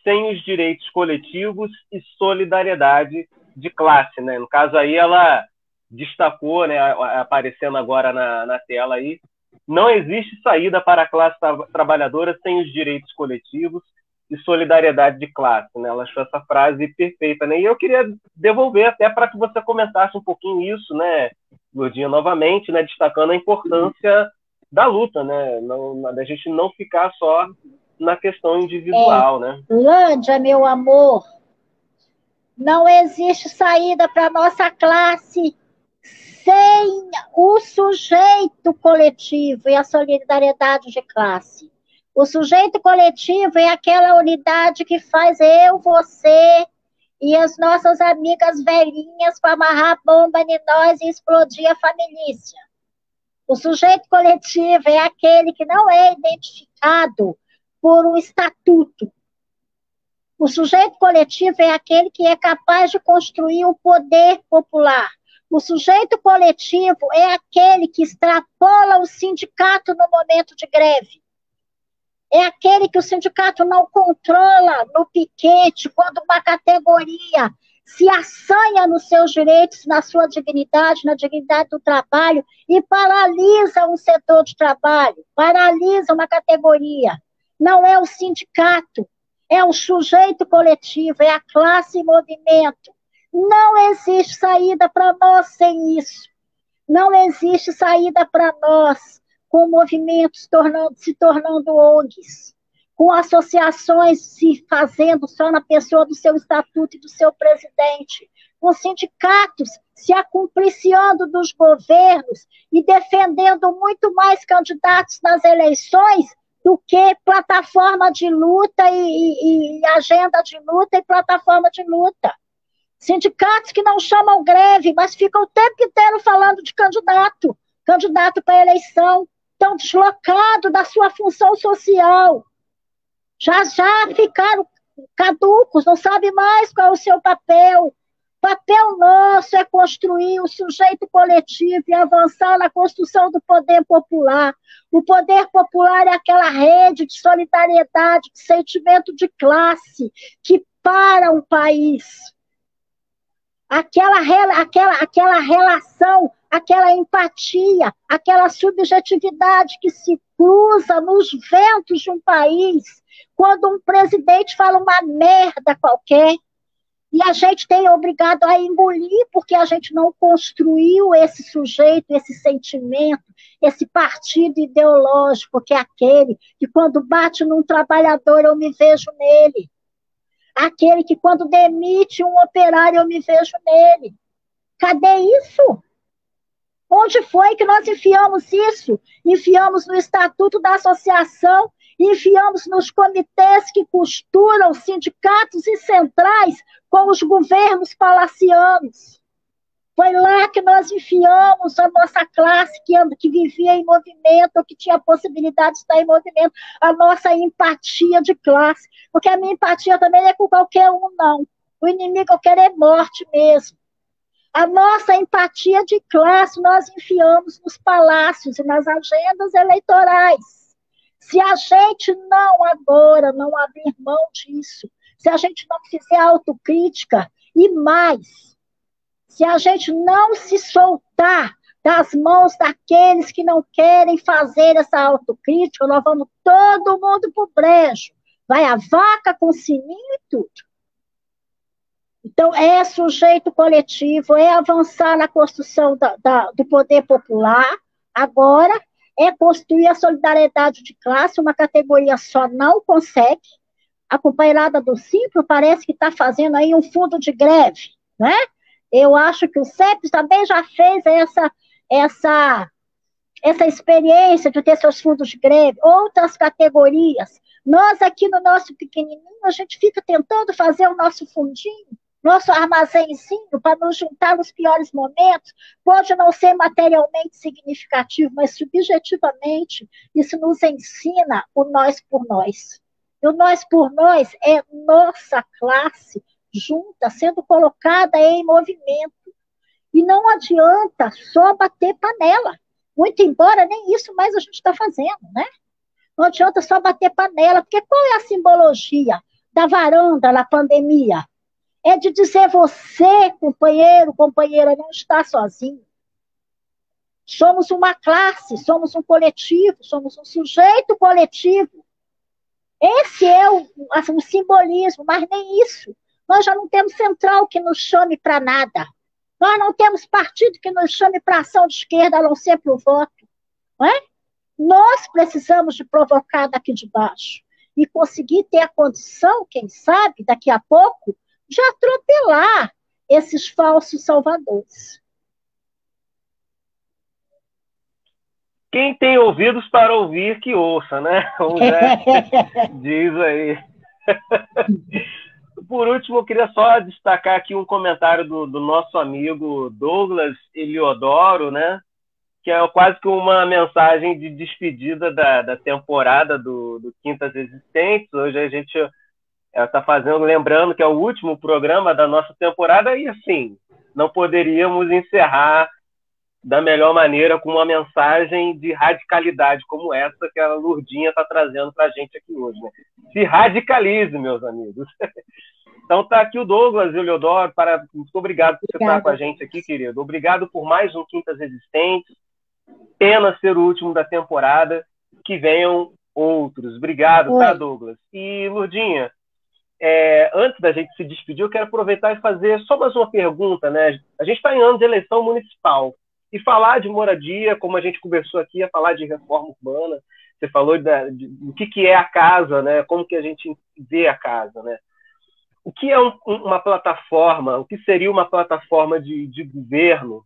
sem os direitos coletivos e solidariedade de classe, né? No caso aí ela destacou, né, aparecendo agora na tela aí, não existe saída para a classe trabalhadora sem os direitos coletivos e solidariedade de classe, né? Ela achou essa frase perfeita, né? E eu queria devolver até para que você comentasse um pouquinho isso, né, Lourdinha, novamente, né, destacando a importância da luta, né? Da gente não ficar só na questão individual, né? Lândia, meu amor, não existe saída para a nossa classe sem o sujeito coletivo e a solidariedade de classe. O sujeito coletivo é aquela unidade que faz eu, você e as nossas amigas velhinhas para amarrar bomba em nós e explodir a família. O sujeito coletivo é aquele que não é identificado por um estatuto. O sujeito coletivo é aquele que é capaz de construir o poder popular. O sujeito coletivo é aquele que extrapola o sindicato no momento de greve. É aquele que o sindicato não controla no piquete, quando uma categoria se assanha nos seus direitos, na sua dignidade, na dignidade do trabalho, e paralisa um setor de trabalho, paralisa uma categoria. Não é o sindicato, é o sujeito coletivo, é a classe em movimento. Não existe saída para nós sem isso. Não existe saída para nós com movimentos se tornando ONGs, com associações se fazendo só na pessoa do seu estatuto e do seu presidente, com sindicatos se acumpliciando dos governos e defendendo muito mais candidatos nas eleições do que plataforma de luta e agenda de luta e plataforma de luta. Sindicatos que não chamam greve, mas ficam o tempo inteiro falando de candidato para eleição, estão deslocados da sua função social. Já ficaram caducos, não sabem mais qual é o seu papel. O papel nosso é construir o sujeito coletivo e avançar na construção do poder popular. O poder popular é aquela rede de solidariedade, de sentimento de classe, que para um país. Aquela relação, aquela empatia, aquela subjetividade que se cruza nos ventos de um país, quando um presidente fala uma merda qualquer, e a gente tem obrigado a engolir, porque a gente não construiu esse sujeito, esse sentimento, esse partido ideológico, que é aquele que quando bate num trabalhador eu me vejo nele. Aquele que quando demite um operário eu me vejo nele. Cadê isso? Onde foi que nós enfiamos isso? Enfiamos no Estatuto da Associação, enfiamos nos comitês que costuram sindicatos e centrais com os governos palacianos. Foi lá que nós enfiamos a nossa classe que vivia em movimento, ou que tinha a possibilidade de estar em movimento, a nossa empatia de classe. Porque a minha empatia também não é com qualquer um, não. O inimigo eu quero é morte mesmo. A nossa empatia de classe nós enfiamos nos palácios e nas agendas eleitorais. Se a gente não agora, não abrir mão disso, se a gente não fizer autocrítica, e mais, se a gente não se soltar das mãos daqueles que não querem fazer essa autocrítica, nós vamos todo mundo para o brejo. Vai a vaca com sininho e tudo. Então, é sujeito coletivo, é avançar na construção do poder popular. Agora, é construir a solidariedade de classe, uma categoria só não consegue. A companheirada do Simples parece que está fazendo aí um fundo de greve, né? Eu acho que o CEPES também já fez essa experiência de ter seus fundos de greve, outras categorias. Nós aqui no nosso pequenininho, a gente fica tentando fazer o nosso fundinho, nosso armazenzinho para nos juntar nos piores momentos. Pode não ser materialmente significativo, mas subjetivamente isso nos ensina o nós por nós. E o nós por nós é nossa classe junta, sendo colocada em movimento. E não adianta só bater panela. Muito embora nem isso mais a gente está fazendo, né? Não adianta só bater panela, porque qual é a simbologia da varanda na pandemia? É de dizer você, companheiro, companheira, não está sozinho. Somos uma classe, somos um coletivo, somos um sujeito coletivo. Esse é o simbolismo, mas nem isso. Nós já não temos central que nos chame para nada. Nós não temos partido que nos chame para ação de esquerda, a não ser para o voto. Não é? Nós precisamos de provocar daqui de baixo e conseguir ter a condição, quem sabe, daqui a pouco, de atropelar esses falsos salvadores. Quem tem ouvidos para ouvir, que ouça, né? Como já diz aí. Por último, eu queria só destacar aqui um comentário do nosso amigo Douglas Eliodoro, né? Que é quase que uma mensagem de despedida da temporada do Quintas Existentes. Hoje a gente está fazendo, lembrando que é o último programa da nossa temporada e, assim, não poderíamos encerrar da melhor maneira com uma mensagem de radicalidade como essa que a Lurdinha está trazendo para a gente aqui hoje. Né? Se radicalize, meus amigos. Então está aqui o Douglas Eliodoro, muito obrigado por você estar com a gente aqui, querido. Obrigado por mais um Quintas Existentes. Pena ser o último da temporada, que venham outros. Obrigado, tá, Douglas? E, Lurdinha, antes da gente se despedir, eu quero aproveitar e fazer só mais uma pergunta, né? A gente está em ano de eleição municipal, e falar de moradia, como a gente conversou aqui, é falar de reforma urbana. Você falou do que é a casa, né? Como que a gente vê a casa, né? O que é uma plataforma, o que seria uma plataforma de governo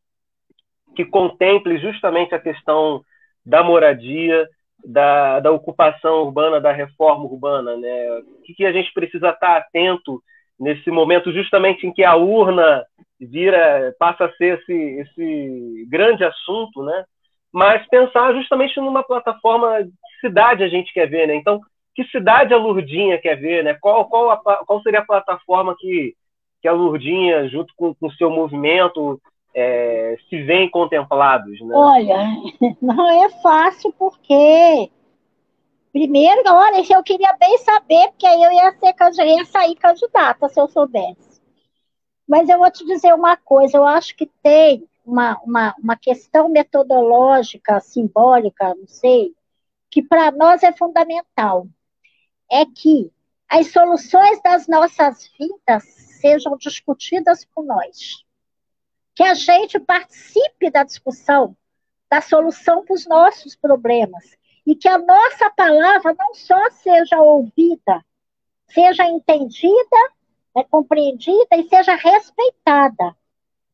que contemple justamente a questão da moradia, da ocupação urbana, da reforma urbana, né? O que a gente precisa estar atento nesse momento, justamente em que a urna passa a ser esse grande assunto, né? Mas pensar justamente numa plataforma de cidade a gente quer ver, né? Então, que cidade a Lurdinha quer ver, né? Qual seria a plataforma que a Lurdinha, junto com o seu movimento, se veem contemplados, né? Olha, não é fácil porque, primeiro, olha, eu queria bem saber, porque aí eu ia sair candidata se eu soubesse. Mas eu vou te dizer uma coisa, eu acho que tem uma questão metodológica, simbólica, não sei, que para nós é fundamental. É que as soluções das nossas vidas sejam discutidas por nós. Que a gente participe da discussão, da solução para os nossos problemas. E que a nossa palavra não só seja ouvida, seja entendida, compreendida e seja respeitada.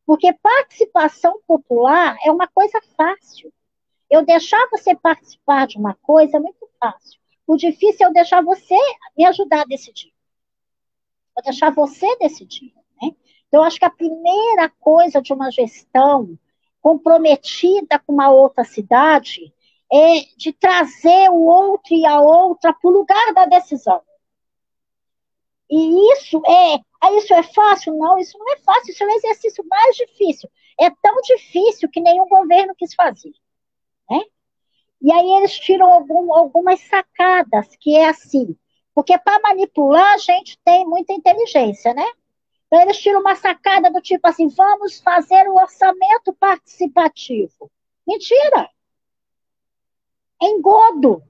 Porque participação popular é uma coisa fácil. Eu deixar você participar de uma coisa é muito fácil. O difícil é eu deixar você me ajudar a decidir. Vou deixar você decidir. Né? Então, eu acho que a primeira coisa de uma gestão comprometida com uma outra cidade é de trazer o outro e a outra para o lugar da decisão. E isso é fácil? Não, isso não é fácil, isso é o exercício mais difícil. É tão difícil que nenhum governo quis fazer. Né? E aí eles tiram algumas sacadas, que é assim, porque para manipular a gente tem muita inteligência, né? Então eles tiram uma sacada do tipo assim, vamos fazer o orçamento participativo. Mentira! É engodo.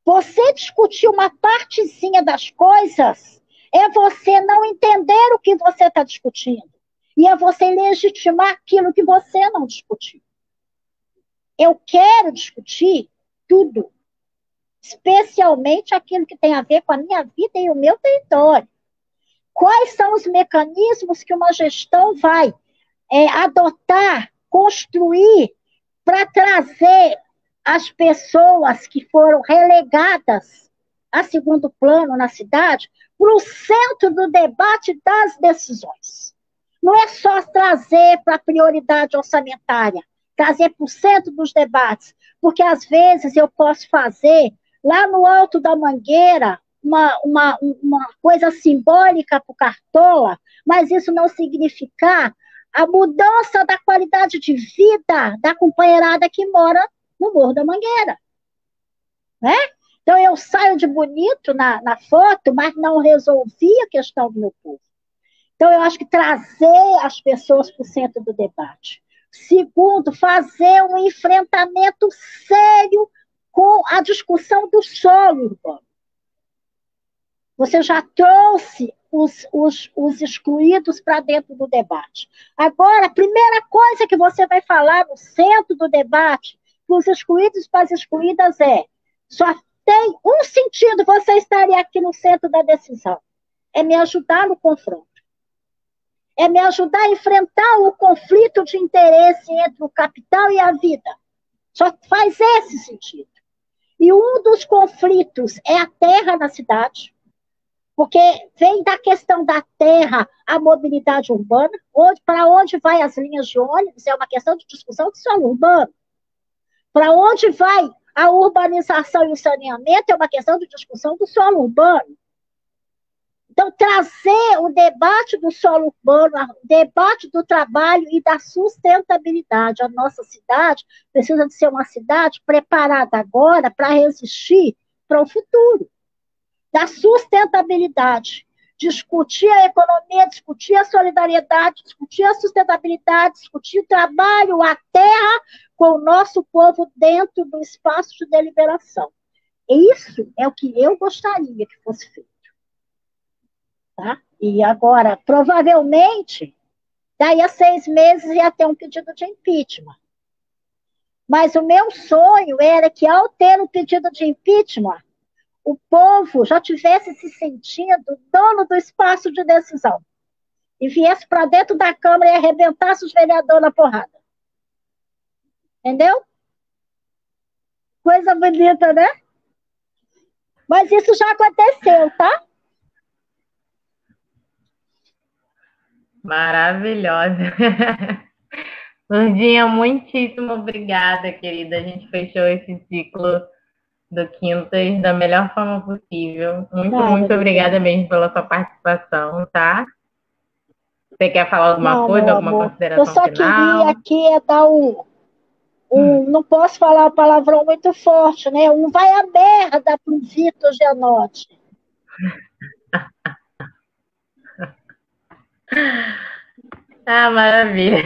Você discutir uma partezinha das coisas é você não entender o que você está discutindo. E é você legitimar aquilo que você não discutiu. Eu quero discutir tudo, especialmente aquilo que tem a ver com a minha vida e o meu território. Quais são os mecanismos que uma gestão vai adotar, construir, para trazer as pessoas que foram relegadas a segundo plano na cidade para o centro do debate das decisões. Não é só trazer para a prioridade orçamentária, trazer para o centro dos debates, porque às vezes eu posso fazer lá no alto da Mangueira uma coisa simbólica para o Cartola, mas isso não significar a mudança da qualidade de vida da companheirada que mora no Morro da Mangueira. Né? Então eu saio de bonito na foto, mas não resolvi a questão do meu povo. Então eu acho que trazer as pessoas para o centro do debate. Segundo, fazer um enfrentamento sério com a discussão do solo urbano. Você já trouxe os excluídos para dentro do debate. Agora, a primeira coisa que você vai falar no centro do debate, para os excluídos e para as excluídas só tem um sentido você estaria aqui no centro da decisão. É me ajudar no confronto. É me ajudar a enfrentar o conflito de interesse entre o capital e a vida. Só faz esse sentido. E um dos conflitos é a terra na cidade. Porque vem da questão da terra a mobilidade urbana, para onde vai as linhas de ônibus, é uma questão de discussão de solo urbano. Para onde vai a urbanização e o saneamento, é uma questão de discussão do solo urbano. Então, trazer o debate do solo urbano, o debate do trabalho e da sustentabilidade. A nossa cidade precisa de ser uma cidade preparada agora para resistir para o futuro. Da sustentabilidade. Discutir a economia, discutir a solidariedade, discutir a sustentabilidade, discutir o trabalho, a terra, com o nosso povo dentro do espaço de deliberação. Isso é o que eu gostaria que fosse feito. Tá? E agora, provavelmente, daí a 6 meses ia ter um pedido de impeachment. Mas o meu sonho era que, ao ter um pedido de impeachment, o povo já tivesse se sentindo dono do espaço de decisão e viesse para dentro da Câmara e arrebentasse os vereadores na porrada. Entendeu? Coisa bonita, né? Mas isso já aconteceu, tá? Maravilhosa. Lurdinha, muitíssimo obrigada, querida. A gente fechou esse ciclo do Quintas da melhor forma possível. Muito obrigada mesmo pela sua participação, tá? Você quer falar alguma coisa, alguma consideração final? Eu só queria aqui dar não posso falar a palavrão muito forte, né? Vai a merda pro Vitor Gianotti. Maravilha.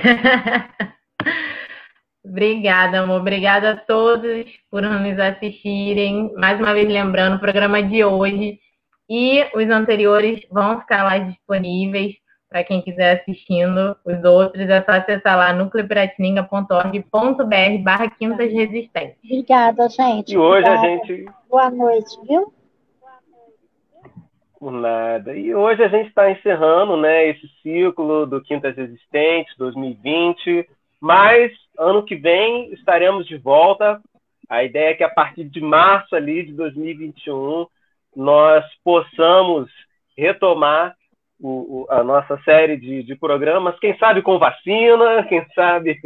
Obrigada, amor. Obrigada a todos por nos assistirem. Mais uma vez lembrando, o programa de hoje e os anteriores vão ficar lá disponíveis para quem quiser assistindo. Os outros é só acessar lá nucleopiratininga.org.br/Quintas Resistentes. Obrigada, gente. E hoje a gente... Boa noite, viu? Por nada. E hoje a gente está encerrando, né, esse ciclo do Quintas Resistentes 2020, mas ano que vem estaremos de volta. A ideia é que a partir de março ali de 2021 nós possamos retomar a nossa série de programas, quem sabe com vacina, quem sabe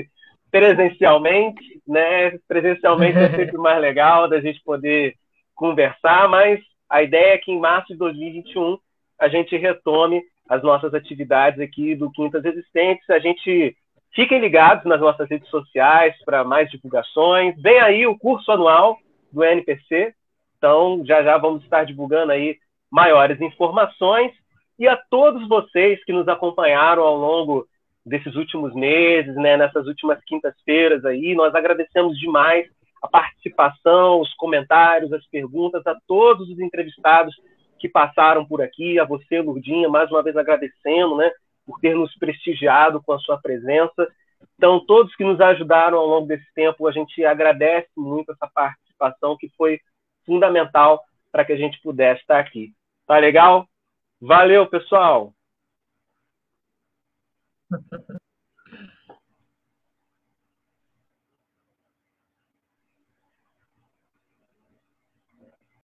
presencialmente, né? Presencialmente é sempre mais legal da gente poder conversar, mas a ideia é que em março de 2021 a gente retome as nossas atividades aqui do Quintas Resistentes. A gente fiquem ligados nas nossas redes sociais para mais divulgações. Vem aí o curso anual do NPC, então já vamos estar divulgando aí maiores informações. E a todos vocês que nos acompanharam ao longo desses últimos meses, né, nessas últimas quintas-feiras aí, nós agradecemos demais a participação, os comentários, as perguntas, a todos os entrevistados que passaram por aqui, a você, Lurdinha, mais uma vez agradecendo, né, por ter nos prestigiado com a sua presença. Então, todos que nos ajudaram ao longo desse tempo, a gente agradece muito essa participação que foi fundamental para que a gente pudesse estar aqui. Tá legal? Valeu, pessoal!